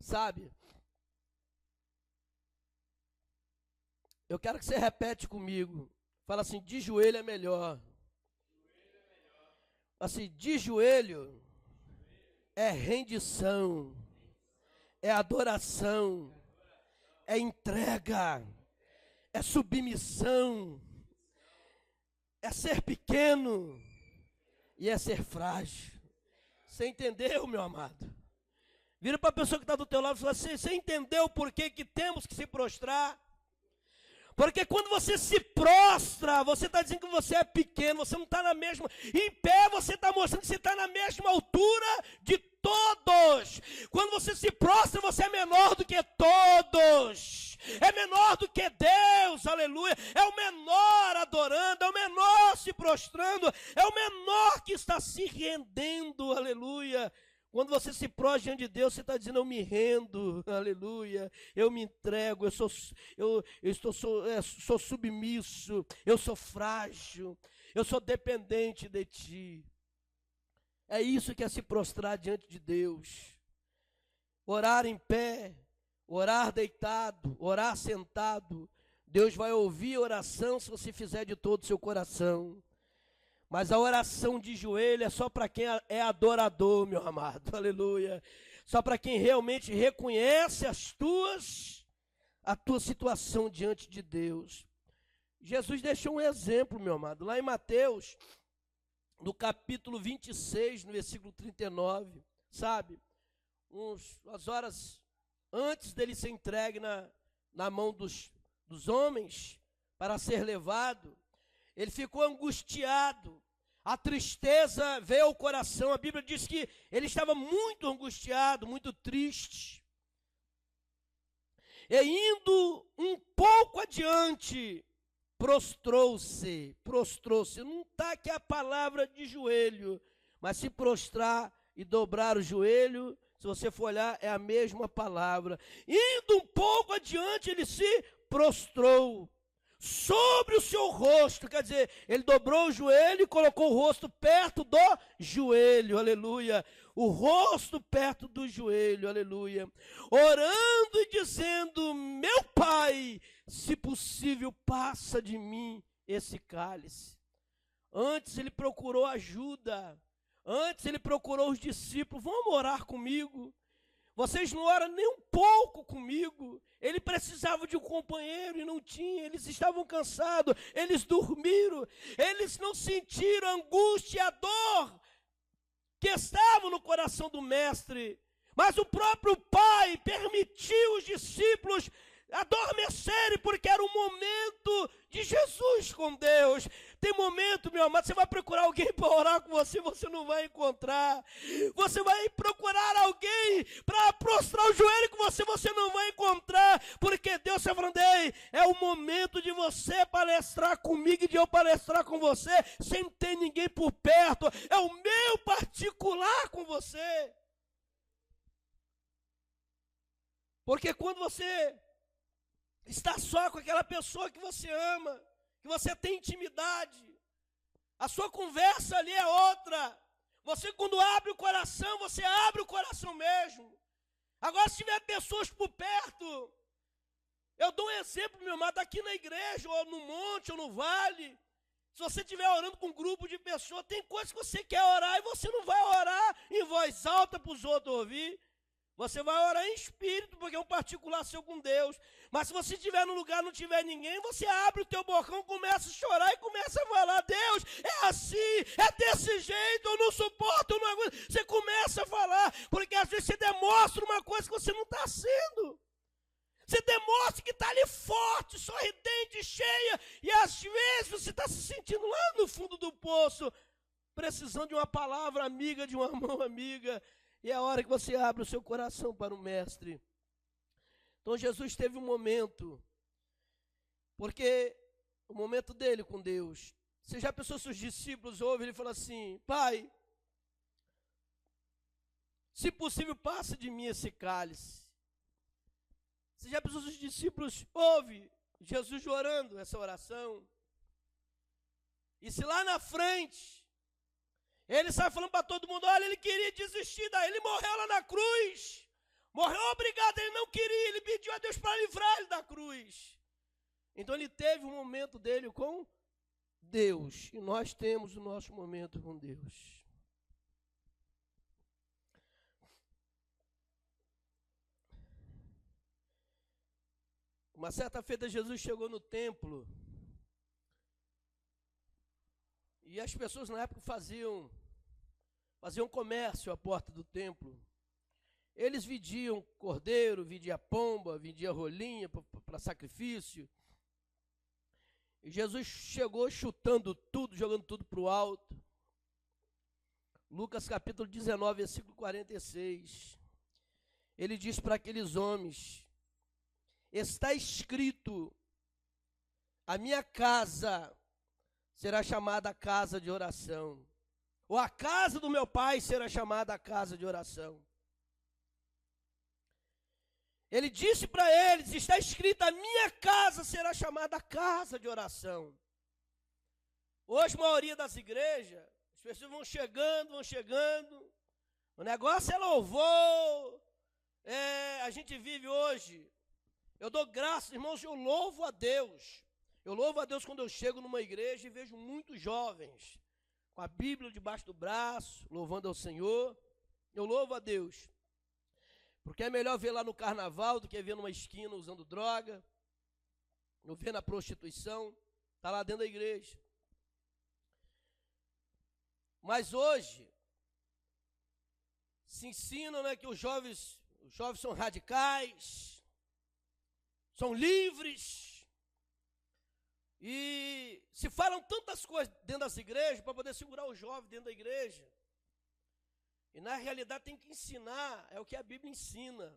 Sabe? Eu quero que você repete comigo. Fala assim, de joelho é melhor. Assim, de joelho é rendição, é adoração, é entrega, é submissão, é ser pequeno e é ser frágil. Você entendeu, meu amado? Vira para a pessoa que está do teu lado e fala assim, você entendeu por que temos que se prostrar? Porque quando você se prostra, você está dizendo que você é pequeno, você não está na mesma. Em pé você está mostrando que você está na mesma altura de todos. Quando você se prostra, você é menor do que todos. É menor do que Deus, aleluia. É o menor adorando, é o menor se prostrando, é o menor que está se rendendo, aleluia. Quando você se prostra diante de Deus, você está dizendo, eu me rendo, aleluia, eu me entrego, sou submisso, eu sou frágil, eu sou dependente de Ti. É isso que é se prostrar diante de Deus. Orar em pé, orar deitado, orar sentado. Deus vai ouvir a oração se você fizer de todo o seu coração. Mas a oração de joelho é só para quem é adorador, meu amado, aleluia. Só para quem realmente reconhece a tua situação diante de Deus. Jesus deixou um exemplo, meu amado, lá em Mateus, no capítulo 26, no versículo 39, sabe? Umas horas antes dele ser entregue na mão dos homens para ser levado, ele ficou angustiado, a tristeza veio ao coração. A Bíblia diz que ele estava muito angustiado, muito triste. E indo um pouco adiante, prostrou-se. Não está aqui a palavra de joelho, mas se prostrar e dobrar o joelho, se você for olhar, é a mesma palavra. Indo um pouco adiante, ele se prostrou sobre o seu rosto, quer dizer, ele dobrou o joelho e colocou o rosto perto do joelho, aleluia, o rosto perto do joelho, aleluia, orando e dizendo, meu Pai, se possível, passa de mim esse cálice. Antes ele procurou ajuda, antes ele procurou os discípulos, vamos orar comigo. Vocês não oram nem um pouco comigo. Ele precisava de um companheiro e não tinha. Eles estavam cansados, eles dormiram. Eles não sentiram a angústia e a dor que estavam no coração do mestre. Mas o próprio Pai permitiu os discípulos adormecerem, porque era o momento de Jesus com Deus. Tem momento, meu amado, você vai procurar alguém para orar com você, você não vai encontrar. Você vai procurar alguém para prostrar o joelho com você, você não vai encontrar. Porque Deus está falando, ei, é o momento de você palestrar comigo e de eu palestrar com você, sem ter ninguém por perto. É o meu particular com você. Porque quando você está só com aquela pessoa que você ama, que você tem intimidade, a sua conversa ali é outra. Você, quando abre o coração, você abre o coração mesmo. Agora, se tiver pessoas por perto, eu dou um exemplo, meu amado, aqui na igreja, ou no monte, ou no vale. Se você estiver orando com um grupo de pessoas, tem coisas que você quer orar e você não vai orar em voz alta para os outros ouvir. Você vai orar em espírito, porque é um particular seu com Deus. Mas se você estiver no lugar e não tiver ninguém, você abre o teu bocão, começa a chorar e começa a falar: Deus, é assim, é desse jeito, eu não suporto, eu não aguento. Você começa a falar, porque às vezes você demonstra uma coisa que você não está sendo. Você demonstra que está ali forte, sorridente, cheia, e às vezes você está se sentindo lá no fundo do poço, precisando de uma palavra amiga, de uma mão amiga. E é a hora que você abre o seu coração para o Mestre. Então Jesus teve um momento, porque o momento dele com Deus. Você já pensou se os discípulos ouvem ele falar assim: Pai, se possível, passa de mim esse cálice. Você já pensou se os discípulos ouvem Jesus orando essa oração? E se lá na frente ele sai falando para todo mundo: olha, ele queria desistir daí, ele morreu lá na cruz. Morreu obrigado, ele não queria, ele pediu a Deus para livrar ele da cruz. Então ele teve um momento dele com Deus. E nós temos o nosso momento com Deus. Uma certa feita Jesus chegou no templo. E as pessoas na época faziam comércio à porta do templo. Eles vendiam cordeiro, vendiam pomba, vendiam rolinha para sacrifício. E Jesus chegou chutando tudo, jogando tudo para o alto. Lucas capítulo 19, versículo 46. Ele diz para aqueles homens: está escrito, a minha casa será chamada casa de oração, ou a casa do meu pai será chamada a casa de oração. Ele disse para eles: está escrito, a minha casa será chamada casa de oração. Hoje, a maioria das igrejas, as pessoas vão chegando, o negócio é louvor, a gente vive hoje. Eu dou graças, irmãos, eu louvo a Deus. Eu louvo a Deus quando eu chego numa igreja e vejo muitos jovens com a Bíblia debaixo do braço, louvando ao Senhor. Eu louvo a Deus. Porque é melhor ver lá no carnaval do que ver numa esquina usando droga, ou ver na prostituição, está lá dentro da igreja. Mas hoje, se ensina, que os jovens são radicais, são livres, e se falam tantas coisas dentro das igrejas para poder segurar o jovem dentro da igreja. E na realidade tem que ensinar, é o que a Bíblia ensina.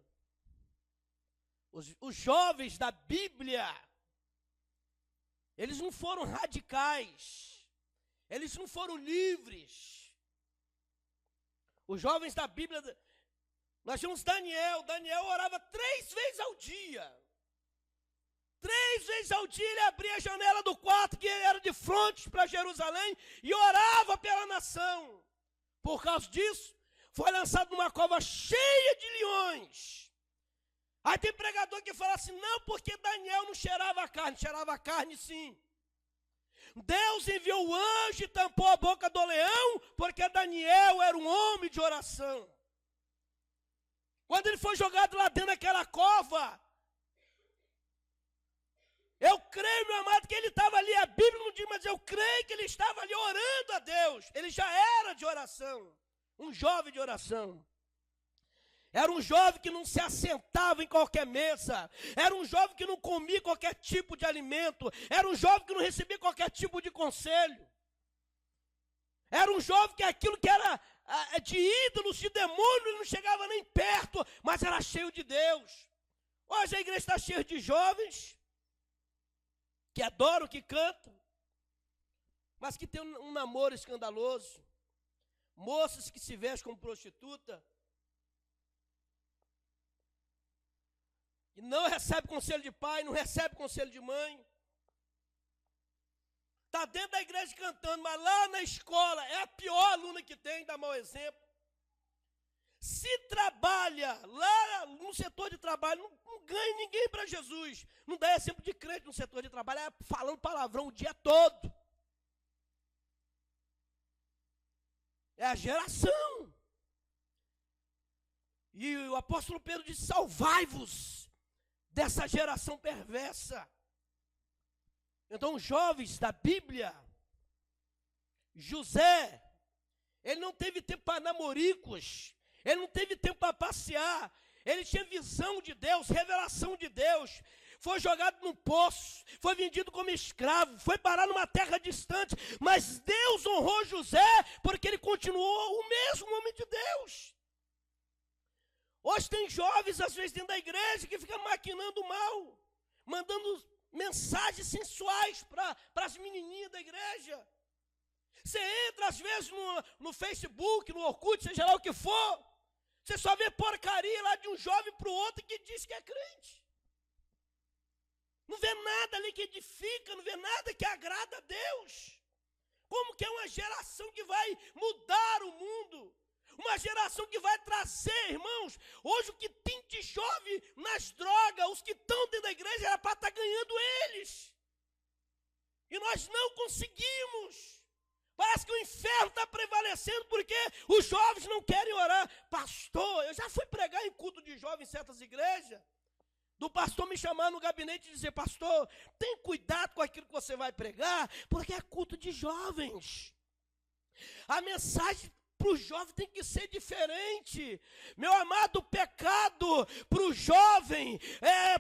Os jovens da Bíblia, eles não foram radicais, eles não foram livres. Os jovens da Bíblia, nós tínhamos Daniel orava 3 vezes ao dia. 3 vezes ao dia ele abria a janela do quarto, que era de frente para Jerusalém, e orava pela nação. Por causa disso, foi lançado numa cova cheia de leões. Aí tem pregador que fala assim: não, porque Daniel não cheirava carne sim. Deus enviou o anjo e tampou a boca do leão, porque Daniel era um homem de oração. Quando ele foi jogado lá dentro daquela cova, eu creio, meu amado, que ele estava ali, a Bíblia não diz, mas eu creio que ele estava ali orando a Deus. Ele já era de oração, um jovem de oração. Era um jovem que não se assentava em qualquer mesa. Era um jovem que não comia qualquer tipo de alimento. Era um jovem que não recebia qualquer tipo de conselho. Era um jovem que aquilo que era de ídolos, de demônio, ele não chegava nem perto, mas era cheio de Deus. Hoje a igreja está cheia de jovens que adoram, que cantam, mas que tem um namoro escandaloso. Moças que se vestem como prostituta, e não recebe conselho de pai, não recebe conselho de mãe. Está dentro da igreja cantando, mas lá na escola é a pior aluna que tem, dá mau exemplo. Se trabalha lá no setor de trabalho, não ganha ninguém para Jesus. Não dá exemplo de crente no setor de trabalho, é falando palavrão o dia todo. É a geração. E o apóstolo Pedro disse: salvai-vos dessa geração perversa. Então, os jovens da Bíblia, José, ele não teve tempo para namoricos, ele não teve tempo para passear, ele tinha visão de Deus, revelação de Deus. Foi jogado num poço, foi vendido como escravo, foi parar numa terra distante, mas Deus honrou José, porque ele continuou o mesmo homem de Deus. Hoje tem jovens, às vezes, dentro da igreja, que ficam maquinando mal, mandando mensagens sensuais para as menininhas da igreja. Você entra, às vezes, no Facebook, no Orkut, seja lá o que for, você só vê porcaria lá de um jovem para o outro que diz que é crente. Não vê nada ali que edifica, não vê nada que agrada a Deus. Como que é uma geração que vai mudar o mundo? Uma geração que vai trazer, irmãos, hoje o que tem de jovem nas drogas, os que estão dentro da igreja, era para estar ganhando eles. E nós não conseguimos. Parece que o inferno está prevalecendo porque os jovens não querem orar. Pastor, eu já fui pregar em culto de jovens em certas igrejas, do pastor me chamar no gabinete e dizer: pastor, tem cuidado com aquilo que você vai pregar, porque é culto de jovens. A mensagem para o jovem tem que ser diferente. Meu amado, o pecado para o jovem,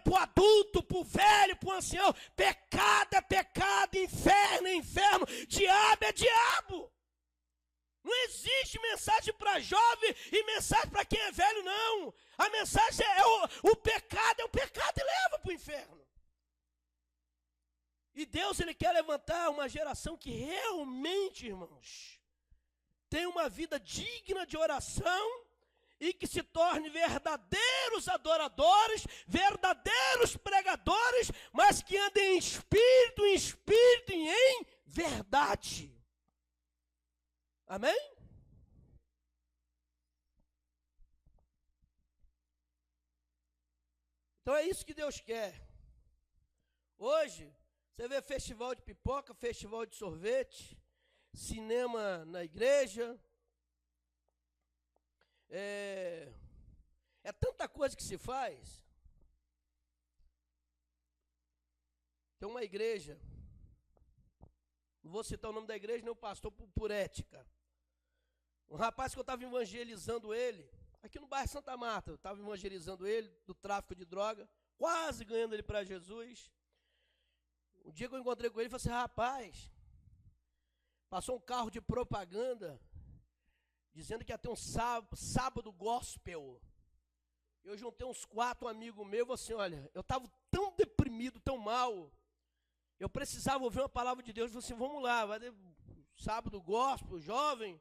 para o adulto, para o velho, para o ancião, pecado é pecado, inferno é inferno, diabo é diabo. Não existe mensagem para jovem e mensagem para quem é velho, não. A mensagem o pecado e leva para o inferno. E Deus, Ele quer levantar uma geração que realmente, irmãos, tem uma vida digna de oração e que se torne verdadeiros adoradores, verdadeiros pregadores, mas que andem em espírito e em verdade. Amém? Então é isso que Deus quer. Hoje, você vê festival de pipoca, festival de sorvete, cinema na igreja. É tanta coisa que se faz. Tem uma igreja, não vou citar o nome da igreja, nem o pastor, por ética. Um rapaz que eu estava evangelizando ele, aqui no bairro Santa Marta, eu estava evangelizando ele do tráfico de droga, quase ganhando ele para Jesus. Um dia que eu encontrei com ele, ele falou assim: rapaz, passou um carro de propaganda, dizendo que ia ter um sábado gospel. Eu juntei uns 4 amigos meus e falei assim: olha, eu estava tão deprimido, tão mal, eu precisava ouvir uma palavra de Deus. Eu falei assim: vamos lá, vai ter sábado gospel, jovem,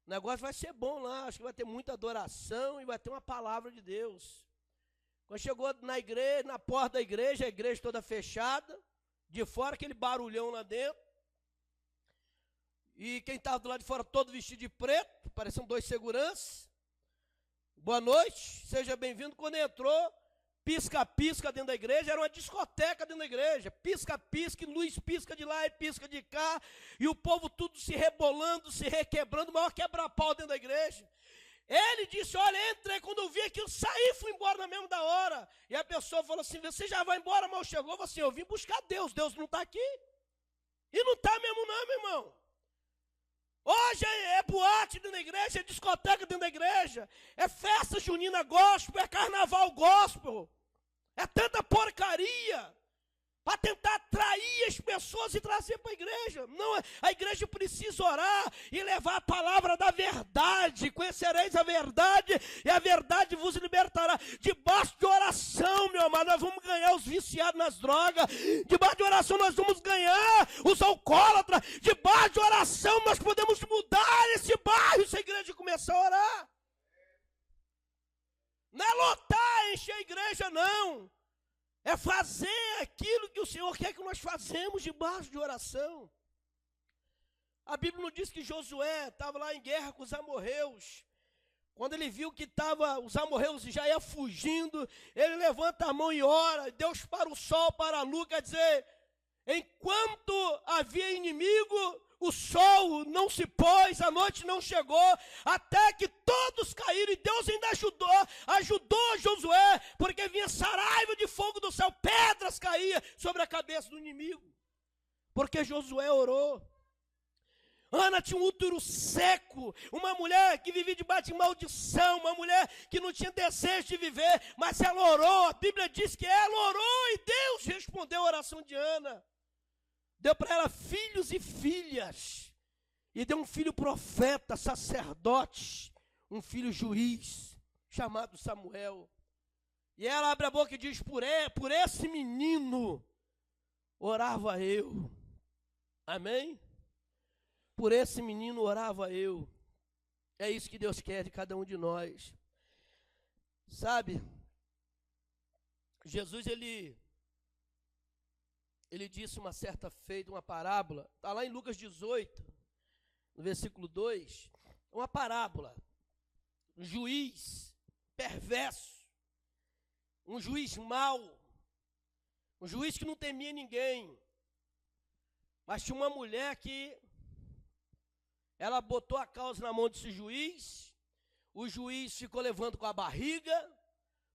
o negócio vai ser bom lá, acho que vai ter muita adoração e vai ter uma palavra de Deus. Quando chegou na igreja, na porta da igreja, a igreja toda fechada, de fora aquele barulhão lá dentro, e quem estava do lado de fora todo vestido de preto, pareciam 2 seguranças. Boa noite, seja bem-vindo. Quando entrou, pisca-pisca dentro da igreja, era uma discoteca dentro da igreja, pisca-pisca, luz pisca de lá e pisca de cá, e o povo tudo se rebolando, se requebrando, o maior quebra-pau dentro da igreja. Ele disse: olha, entrei, quando eu vi aquilo, saí, fui embora na mesma da hora. E a pessoa falou assim: você já vai embora? Mal chegou. Eu falei assim: eu vim buscar Deus, Deus não está aqui. E não está mesmo não, meu irmão. Hoje é boate dentro da igreja, é discoteca dentro da igreja, é festa junina gospel, é carnaval gospel, é tanta porcaria para tentar atrair as pessoas e trazer para a igreja. Não, a igreja precisa orar e levar a palavra da verdade. Conhecereis a verdade e a verdade vos libertará. Debaixo de oração, meu amado, nós vamos ganhar os viciados nas drogas. Debaixo de oração nós vamos ganhar os alcoólatras. Debaixo de oração nós podemos mudar esse bairro se a igreja começar a orar. Não é lotar, encher a igreja, não. É fazer aquilo que o Senhor quer que nós fazemos debaixo de oração. A Bíblia não diz que Josué estava lá em guerra com os amorreus. Quando ele viu que os amorreus já iam fugindo, ele levanta a mão e ora. Deus para o sol, para a lua, quer dizer, enquanto havia inimigo, o sol não se pôs, a noite não chegou, até que todos caíram, e Deus ainda ajudou Josué, porque vinha saraiva de fogo do céu, pedras caíam sobre a cabeça do inimigo, porque Josué orou. Ana tinha um útero seco, uma mulher que vivia debaixo de maldição, uma mulher que não tinha desejo de viver, mas ela orou, a Bíblia diz que ela orou e Deus respondeu a oração de Ana. Deu para ela filhos e filhas, e deu um filho profeta, sacerdote, um filho juiz, chamado Samuel. E ela abre a boca e diz, por esse menino orava eu. Amém? Por esse menino orava eu. É isso que Deus quer de cada um de nós. Sabe, Jesus, ele disse uma certa feita, uma parábola, está lá em Lucas 18, no versículo 2, uma parábola, um juiz perverso, um juiz mau, um juiz que não temia ninguém, mas tinha uma mulher que ela botou a causa na mão desse juiz, o juiz ficou levando com a barriga,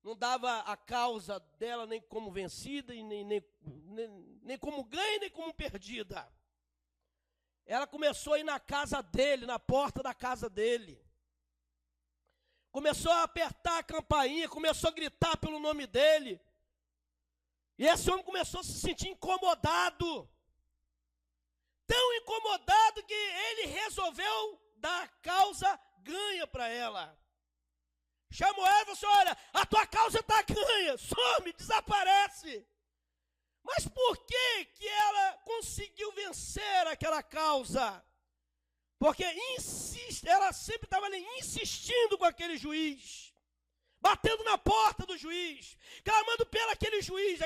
não dava a causa dela nem como vencida, e nem como ganha, nem como perdida. Ela começou a ir na casa dele, na porta da casa dele. Começou a apertar a campainha, começou a gritar pelo nome dele. E esse homem começou a se sentir incomodado. Tão incomodado que ele resolveu dar a causa ganha para ela. Chamou ela e falou assim, olha, a tua causa está ganha, some, desaparece. Mas por que ela conseguiu vencer aquela causa? Porque ela sempre estava ali insistindo com aquele juiz, batendo na porta do juiz, clamando pelo aquele juiz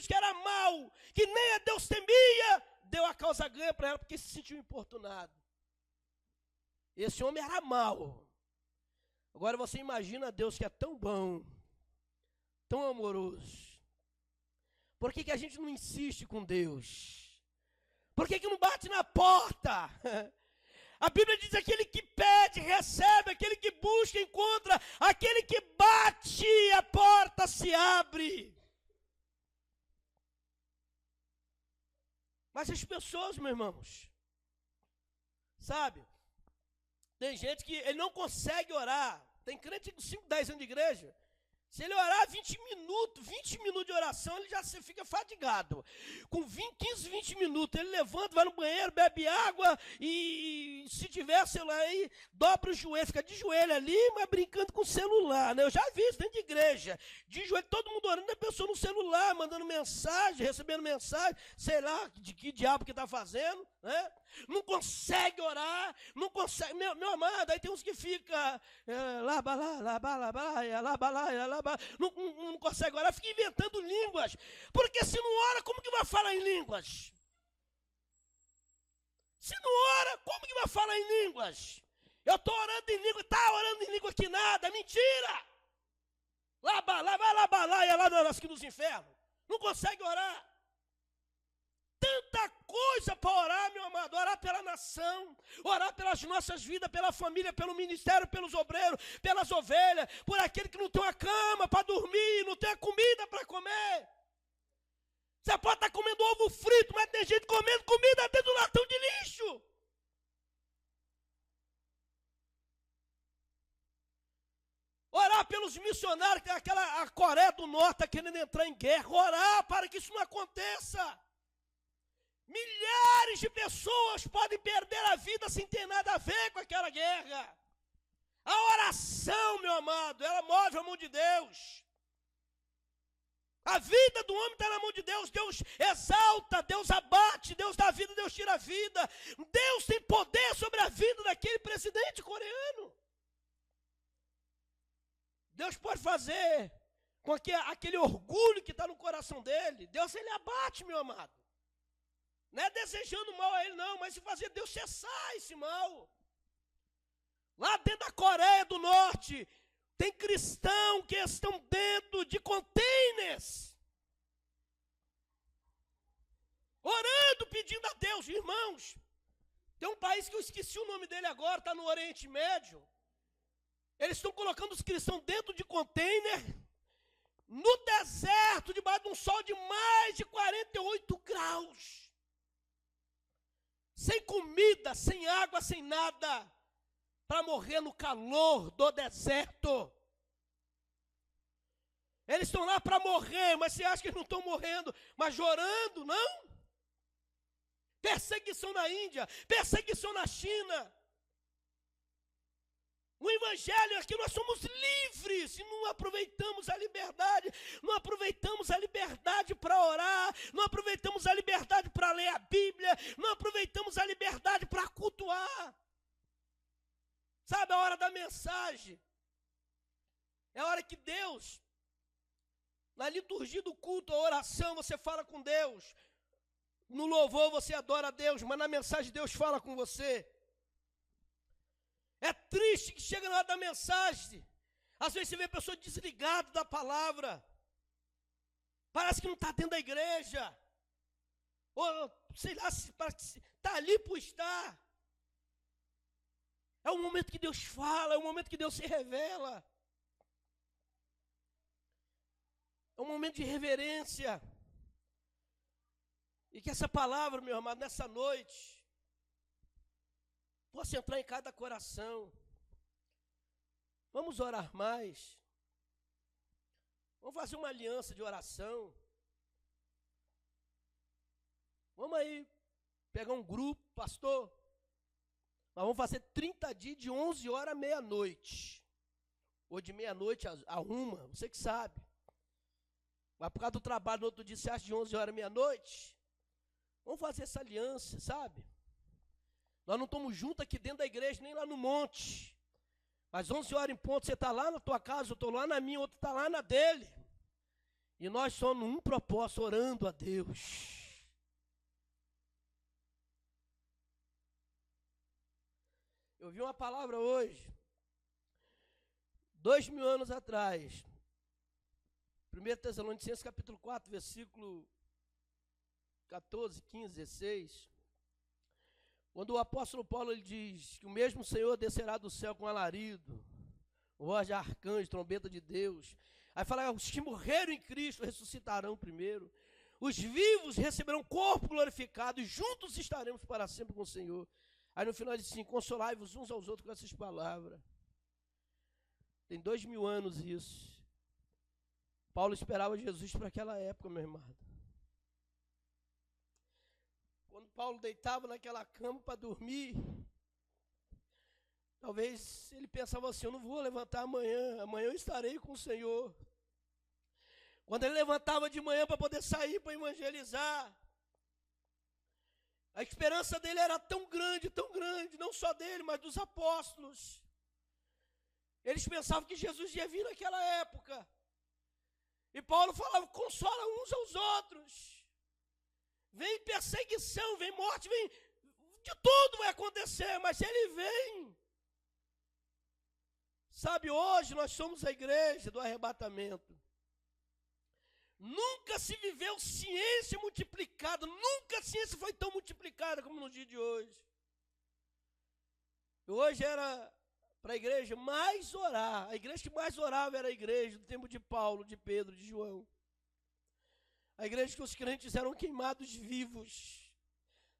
que era mau, que nem a Deus temia, deu a causa ganha para ela porque se sentiu importunado. Esse homem era mau. Agora você imagina Deus que é tão bom, tão amoroso. Por que a gente não insiste com Deus? Por que não bate na porta? A Bíblia diz, aquele que pede, recebe, aquele que busca, encontra, aquele que bate, a porta se abre. Mas as pessoas, meus irmãos, sabe, tem gente que ele não consegue orar, tem crente com 5, 10 anos de igreja, se ele orar 20 minutos de oração, ele já fica fadigado. Com 15, 20 minutos, ele levanta, vai no banheiro, bebe água e se tiver celular aí, dobra o joelho, fica de joelho ali, mas brincando com o celular, né? Eu já vi isso dentro de igreja, de joelho, todo mundo orando, a pessoa no celular, mandando mensagem, recebendo mensagem, sei lá de que diabo que está fazendo, né? Não consegue orar, não consegue, meu amado, aí tem uns que ficam, não consegue orar, fica inventando línguas, porque se não ora, como que vai falar em línguas? Se não ora, como que vai falar em línguas? Eu estou orando em língua, está orando em língua que nada, mentira! Lá aqui nos infernos, não consegue orar. Tanta coisa para orar, meu amado, orar pela nação, orar pelas nossas vidas, pela família, pelo ministério, pelos obreiros, pelas ovelhas, por aquele que não tem uma cama para dormir, não tem a comida para comer. Você pode estar comendo ovo frito, mas tem gente comendo comida dentro do latão de lixo. Orar pelos missionários, que a Coreia do Norte está querendo entrar em guerra, orar para que isso não aconteça. Milhares de pessoas podem perder a vida sem ter nada a ver com aquela guerra. A oração, meu amado, ela move a mão de Deus. A vida do homem está na mão de Deus. Deus exalta, Deus abate, Deus dá vida, Deus tira a vida. Deus tem poder sobre a vida daquele presidente coreano. Deus pode fazer com que aquele orgulho que está no coração dele, Deus ele abate, meu amado. Não é desejando mal a ele não, mas se fazer Deus cessar esse mal. Lá dentro da Coreia do Norte, tem cristãos que estão dentro de containers, orando, pedindo a Deus, irmãos. Tem um país que eu esqueci o nome dele agora, está no Oriente Médio. Eles estão colocando os cristãos dentro de container, no deserto, debaixo de um sol de mais de 48 graus. Sem comida, sem água, sem nada. Para morrer no calor do deserto. Eles estão lá para morrer, mas você acha que eles não estão morrendo, mas chorando, não? Perseguição na Índia, perseguição na China. O evangelho é que nós somos livres e não aproveitamos a liberdade. Não aproveitamos a liberdade para orar, não aproveitamos a liberdade para ler a Bíblia, não aproveitamos a liberdade para cultuar. Sabe, a hora da mensagem é a hora que Deus, na liturgia do culto, a oração, você fala com Deus. No louvor você adora a Deus, mas na mensagem Deus fala com você. É triste que chega na hora da mensagem, às vezes você vê a pessoa desligada da palavra, parece que não está dentro da igreja, ou sei lá, está ali por estar. É o momento que Deus fala, é o momento que Deus se revela, é um momento de reverência, e que essa palavra, meu amado, nessa noite, possa entrar em cada coração. Vamos orar mais. Vamos fazer uma aliança de oração. Vamos aí pegar um grupo, pastor. Nós vamos fazer 30 dias de 11 horas à meia-noite. Ou de meia-noite a 1, você que sabe. Mas por causa do trabalho no outro dia, você acha de 11 horas à meia-noite? Vamos fazer essa aliança, sabe? Nós não estamos juntos aqui dentro da igreja, nem lá no monte. Mas 11 horas em ponto, você está lá na tua casa, eu estou lá na minha, outro está lá na dele. E nós somos um propósito, orando a Deus. Eu vi uma palavra hoje, 2000 anos atrás. 1 Tessalonicenses capítulo 4, versículo 14, 15, 16. Quando o apóstolo Paulo ele diz que o mesmo Senhor descerá do céu com alarido, voz de arcanjo, trombeta de Deus. Aí fala, os que morreram em Cristo ressuscitarão primeiro. Os vivos receberão corpo glorificado e juntos estaremos para sempre com o Senhor. Aí no final ele diz assim, consolai-vos uns aos outros com essas palavras. Tem 2000 anos isso. Paulo esperava Jesus para aquela época, meu irmão. Quando Paulo deitava naquela cama para dormir, talvez ele pensava assim, eu não vou levantar amanhã, amanhã eu estarei com o Senhor. Quando ele levantava de manhã para poder sair para evangelizar, a esperança dele era tão grande, não só dele, mas dos apóstolos. Eles pensavam que Jesus ia vir naquela época. E Paulo falava, consola uns aos outros. Vem perseguição, vem morte, vem, de tudo vai acontecer, mas ele vem. Sabe, hoje nós somos a igreja do arrebatamento. Nunca se viveu ciência multiplicada, nunca a ciência foi tão multiplicada como no dia de hoje. Hoje era para a igreja mais orar, a igreja que mais orava era a igreja do tempo de Paulo, de Pedro, de João. A igreja que os crentes eram queimados vivos,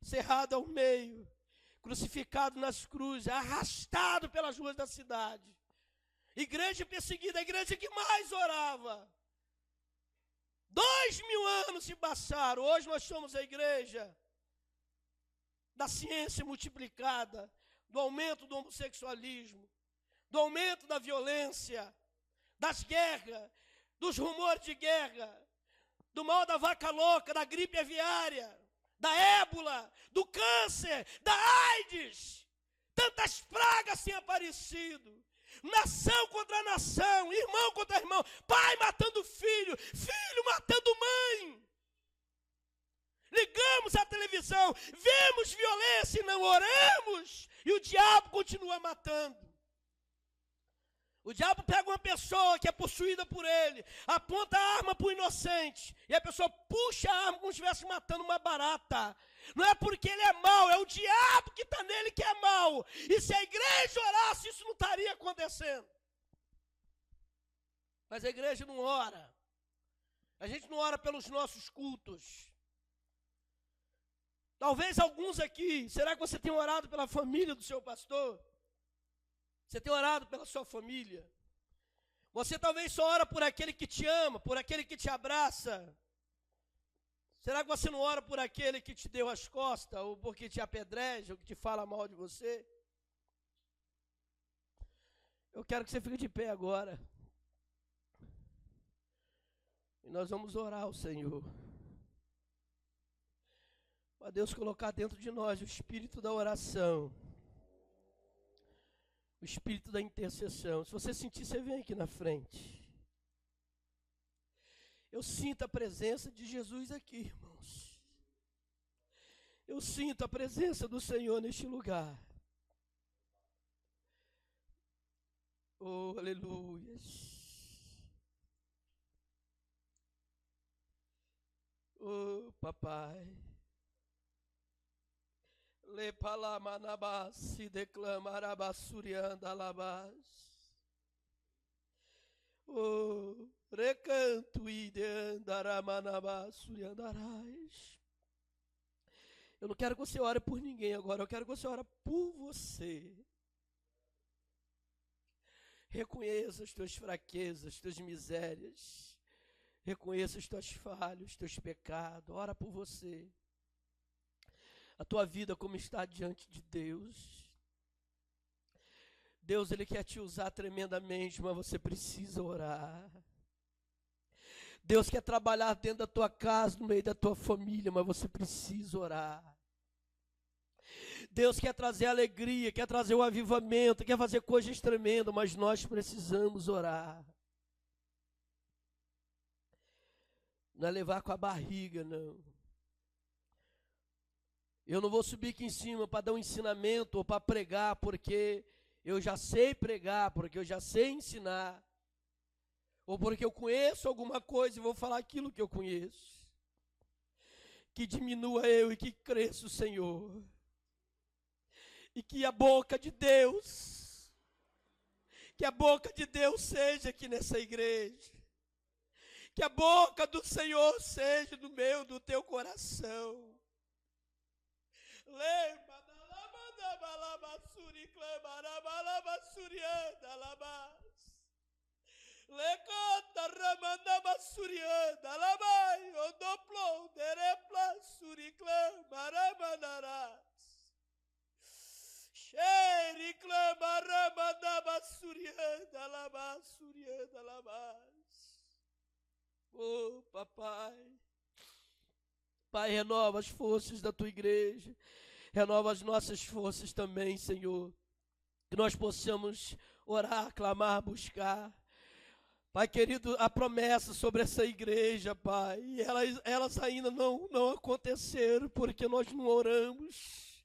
cerrado ao meio, crucificado nas cruzes, arrastado pelas ruas da cidade. Igreja perseguida, a igreja que mais orava. 2000 anos se passaram, hoje nós somos a igreja da ciência multiplicada, do aumento do homossexualismo, do aumento da violência, das guerras, dos rumores de guerra, do mal da vaca louca, da gripe aviária, da ébola, do câncer, da AIDS. Tantas pragas têm aparecido. Nação contra nação, irmão contra irmão, pai matando filho, filho matando mãe. Ligamos a televisão, vemos violência e não oramos, e o diabo continua matando. O diabo pega uma pessoa que é possuída por ele, aponta a arma para o inocente, e a pessoa puxa a arma como se estivesse matando uma barata. Não é porque ele é mau, é o diabo que está nele que é mau. E se a igreja orasse, isso não estaria acontecendo. Mas a igreja não ora. A gente não ora pelos nossos cultos. Talvez alguns aqui, será que você tem orado pela família do seu pastor? Você tem orado pela sua família? Você talvez só ora por aquele que te ama, por aquele que te abraça. Será que você não ora por aquele que te deu as costas, ou porque te apedreja, ou que te fala mal de você? Eu quero que você fique de pé agora. E nós vamos orar ao Senhor. Para Deus colocar dentro de nós o espírito da oração. O espírito da intercessão. Se você sentir, você vem aqui na frente. Eu sinto a presença de Jesus aqui, irmãos. Eu sinto a presença do Senhor neste lugar. Oh, aleluia. Oh, papai. Le palamanabás, se declamarabasurianda labás. Oh, recanto e de andaramanabasuriandarás. Eu não quero que você ore por ninguém agora, eu quero que você ore por você. Reconheça as tuas fraquezas, as tuas misérias. Reconheça as tuas falhas, os teus pecados. Ora por você. A tua vida como está diante de Deus. Deus, Ele quer te usar tremendamente, mas você precisa orar. Deus quer trabalhar dentro da tua casa, no meio da tua família, mas você precisa orar. Deus quer trazer alegria, quer trazer o avivamento, quer fazer coisas tremendas, mas nós precisamos orar. Não é levar com a barriga, não. Eu não vou subir aqui em cima para dar um ensinamento ou para pregar, porque eu já sei pregar, porque eu já sei ensinar. Ou porque eu conheço alguma coisa e vou falar aquilo que eu conheço. Que diminua eu e que cresça o Senhor. E que a boca de Deus, seja aqui nessa igreja. Que a boca do Senhor seja no meio do teu coração. Lembra da lamanda balabasuri clamarabalabassurianda labas. Lecota ramanda bassurianda labai odoplo derepla suri clamaramanarás. Xeri clamaramanda bassurianda labassurianda labas. Oh, papai. Pai, renova as forças da tua igreja. Renova as nossas forças também, Senhor. Que nós possamos orar, clamar, buscar. Pai querido, a promessa sobre essa igreja, Pai, elas ainda não aconteceram porque nós não oramos.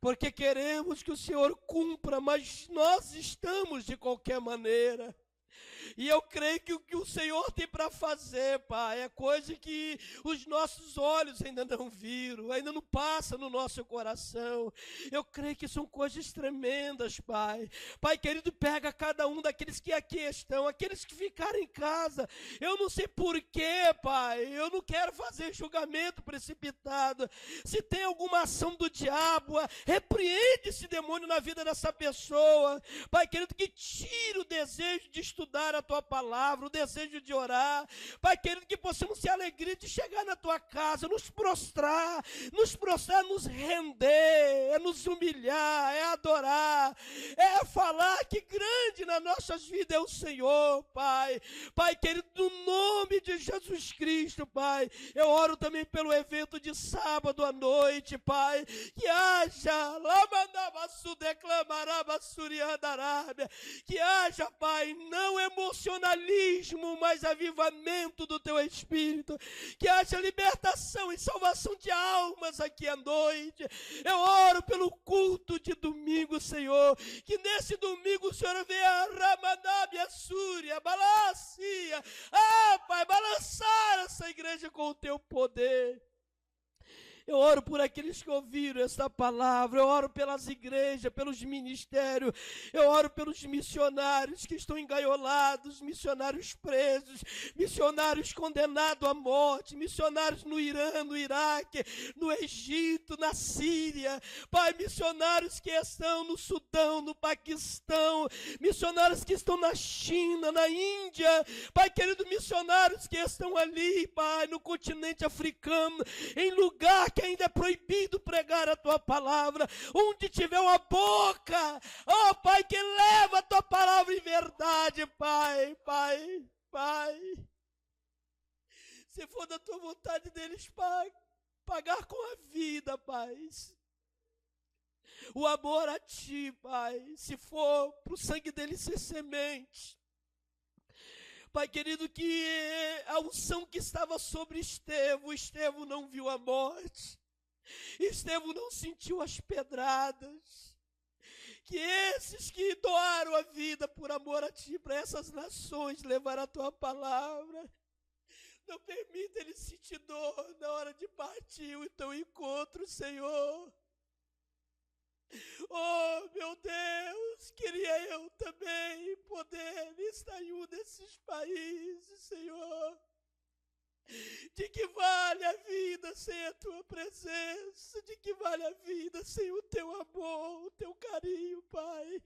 Porque queremos que o Senhor cumpra, mas nós estamos de qualquer maneira. E eu creio que o que o Senhor tem para fazer, Pai, é coisa que os nossos olhos ainda não viram, ainda não passa no nosso coração. Eu creio que são coisas tremendas, Pai. Pai querido, pega cada um daqueles que aqui estão, aqueles que ficaram em casa. Eu não sei porquê, Pai, eu não quero fazer julgamento precipitado. Se tem alguma ação do diabo, repreende esse demônio na vida dessa pessoa. Pai querido, que tire o desejo de estudar a tua palavra, o desejo de orar. Pai querido, que possamos ter a alegria de chegar na tua casa, nos prostrar, nos render, é nos humilhar, é adorar, é falar que grande nas nossas vidas é o Senhor, Pai. Pai querido, no nome de Jesus Cristo, Pai. Eu oro também pelo evento de sábado à noite, Pai. Que haja, que haja, Pai, não emocionalismo, mas avivamento do Teu Espírito. Que haja libertação e salvação de almas aqui à noite. Eu oro pelo culto de domingo, Senhor. Que nesse domingo o Senhor venha Ramanabia Súria, Balácia. Pai, balançar essa igreja com o Teu poder. Eu oro por aqueles que ouviram esta palavra, eu oro pelas igrejas, pelos ministérios, eu oro pelos missionários que estão engaiolados, missionários presos, missionários condenados à morte, missionários no Irã, no Iraque, no Egito, na Síria, Pai, missionários que estão no Sudão, no Paquistão, missionários que estão na China, na Índia, Pai querido, missionários que estão ali, Pai, no continente africano, em lugar que ainda é proibido pregar a Tua palavra, onde tiver uma boca, Pai, que leva a Tua palavra em verdade, Pai, se for da Tua vontade deles, Pai, pagar com a vida, Pai, o amor a Ti, Pai, se for para o sangue deles ser semente, Pai querido, que a unção que estava sobre Estevão não viu a morte, Estevão não sentiu as pedradas, que esses que doaram a vida por amor a Ti, para essas nações levar a Tua palavra, não permita eles sentir dor na hora de partir o Teu encontro, Senhor. Oh, meu Deus, queria eu também poder estar em um desses países, Senhor. De que vale a vida sem a Tua presença? De que vale a vida sem o Teu amor, o Teu carinho, Pai?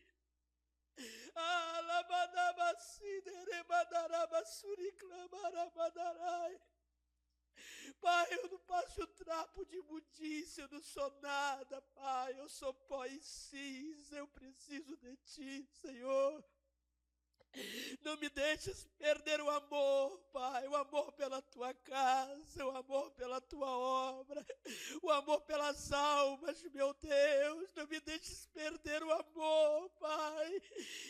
Pai, eu não passo trapo de imundícia, eu não sou nada, Pai, eu sou pó e cinza, eu preciso de Ti, Senhor. Não me deixes perder o amor, Pai, o amor pela Tua casa, o amor pela Tua obra, o amor pelas almas, meu Deus. Não me deixes perder o amor, Pai,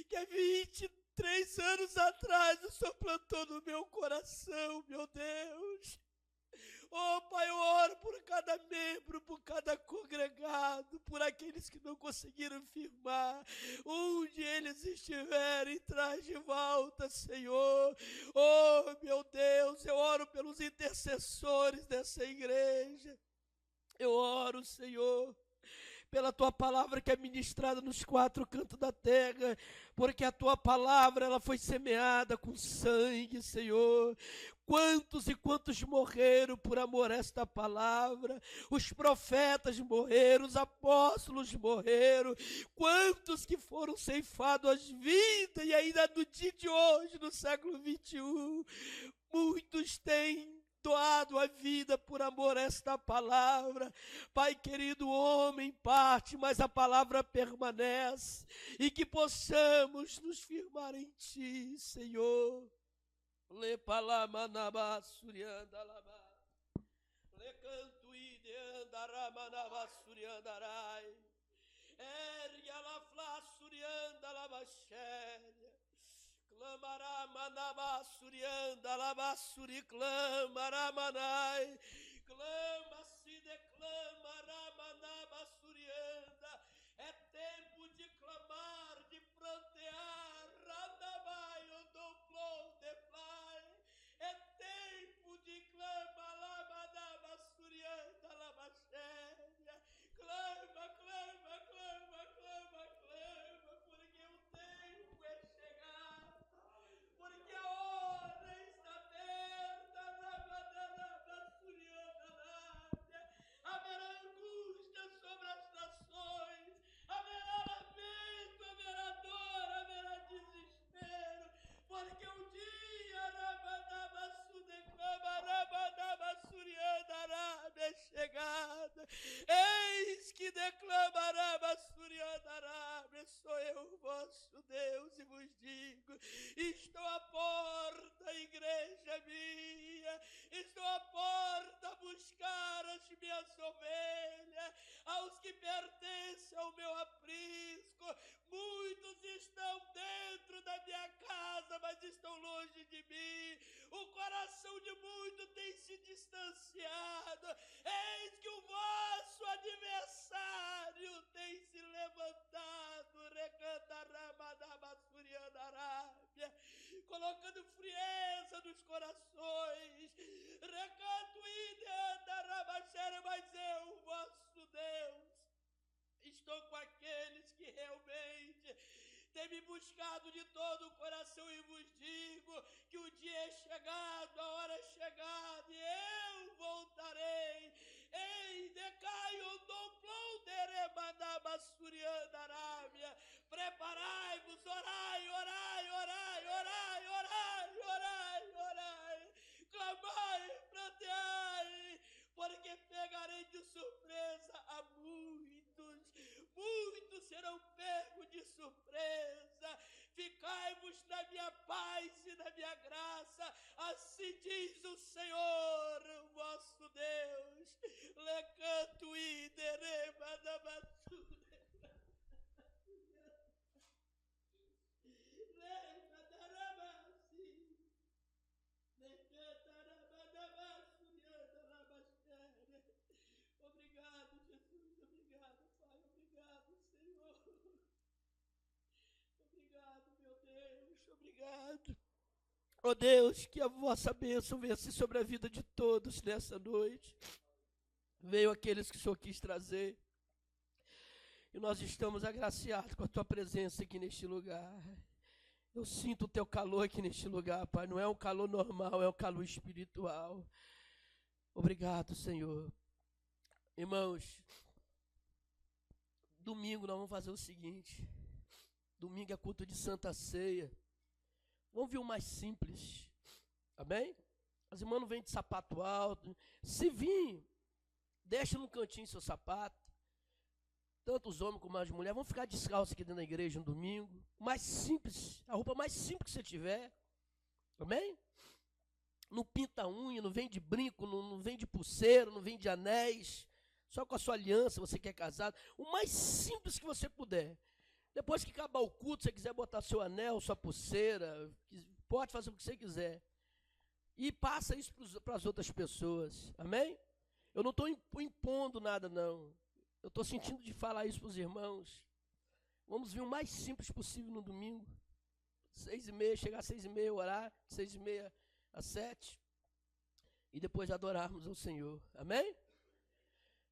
que há 23 anos atrás o Senhor plantou no meu coração, meu Deus. Oh, Pai, eu oro por cada membro, por cada congregado, por aqueles que não conseguiram firmar, onde eles estiverem, traz de volta, Senhor. Oh, meu Deus, eu oro pelos intercessores dessa igreja. Eu oro, Senhor, pela Tua palavra que é ministrada nos 4 cantos da terra, porque a Tua palavra, ela foi semeada com sangue, Senhor. Quantos e quantos morreram por amor a esta palavra? Os profetas morreram, os apóstolos morreram. Quantos que foram ceifados as vidas, e ainda no dia de hoje, no século 21, muitos têm doado a vida por amor a esta palavra. Pai querido, o homem parte, mas a palavra permanece, e que possamos nos firmar em Ti, Senhor. Le palamanaba suriandalaba, le cantuide andaramanaba suriandarai, erga la fla suriandalaba xéria, clamará manaba suriandalaba suri, clamará manai, clama-se declamará manaba surianda, é tempo de clamar, de prantear, radabai, odoplou, deflai, é tempo de clamar, lamadaba, surianda, lamachéria, clama, clama, clama, clama, clama, porque o tempo é chegado, porque a hora está aberta, ramadaba, surianda, haverá angústia sobre as nações, coração de muito tem se distanciado. Eis que o vosso adversário tem se levantado, colocando frieza nos corações. Mas eu, vosso Deus, estou com aqueles que realmente têm me buscado de todo o coração e vos digo que o dia é chegado, a hora é chegada e eu voltarei. Ei, decaio do plonderemanabasuriandarábia. Preparai-vos, orai, orai, orai, orai, orai, orai, orai. Clamai, prateai, porque pegarei de surpresa a muitos. Muitos serão pegos de surpresa. Ficai-vos na minha paz e na minha graça, assim diz o Senhor, vosso Deus. Lecanto iderema da basura. Obrigado, Jesus, obrigado, Pai, obrigado, Senhor. Obrigado, meu Deus, obrigado. Ó Deus, que a vossa bênção venha sobre a vida de todos nessa noite. Veio aqueles que o Senhor quis trazer. E nós estamos agraciados com a tua presença aqui neste lugar. Eu sinto o teu calor aqui neste lugar, Pai. Não é um calor normal, é um calor espiritual. Obrigado, Senhor. Irmãos, domingo nós vamos fazer o seguinte. Domingo é culto de Santa Ceia. Vamos ver o mais simples. Amém? As irmãs não vêm de sapato alto. Se vir, deixa no cantinho seu sapato. Tanto os homens como as mulheres vão ficar descalços aqui dentro da igreja no domingo. O mais simples, a roupa mais simples que você tiver. Amém? Não pinta unha, não vem de brinco, não vem de pulseira, não vem de anéis. Só com a sua aliança, você que é casado. O mais simples que você puder. Depois que acabar o culto, se você quiser botar seu anel, sua pulseira, pode fazer o que você quiser. E passa isso para as outras pessoas. Amém? Eu não estou impondo nada, não. Eu estou sentindo de falar isso para os irmãos. Vamos vir o mais simples possível no domingo. 6h30, chegar às 6h30, orar, 6h30 às 7h. E depois adorarmos ao Senhor. Amém?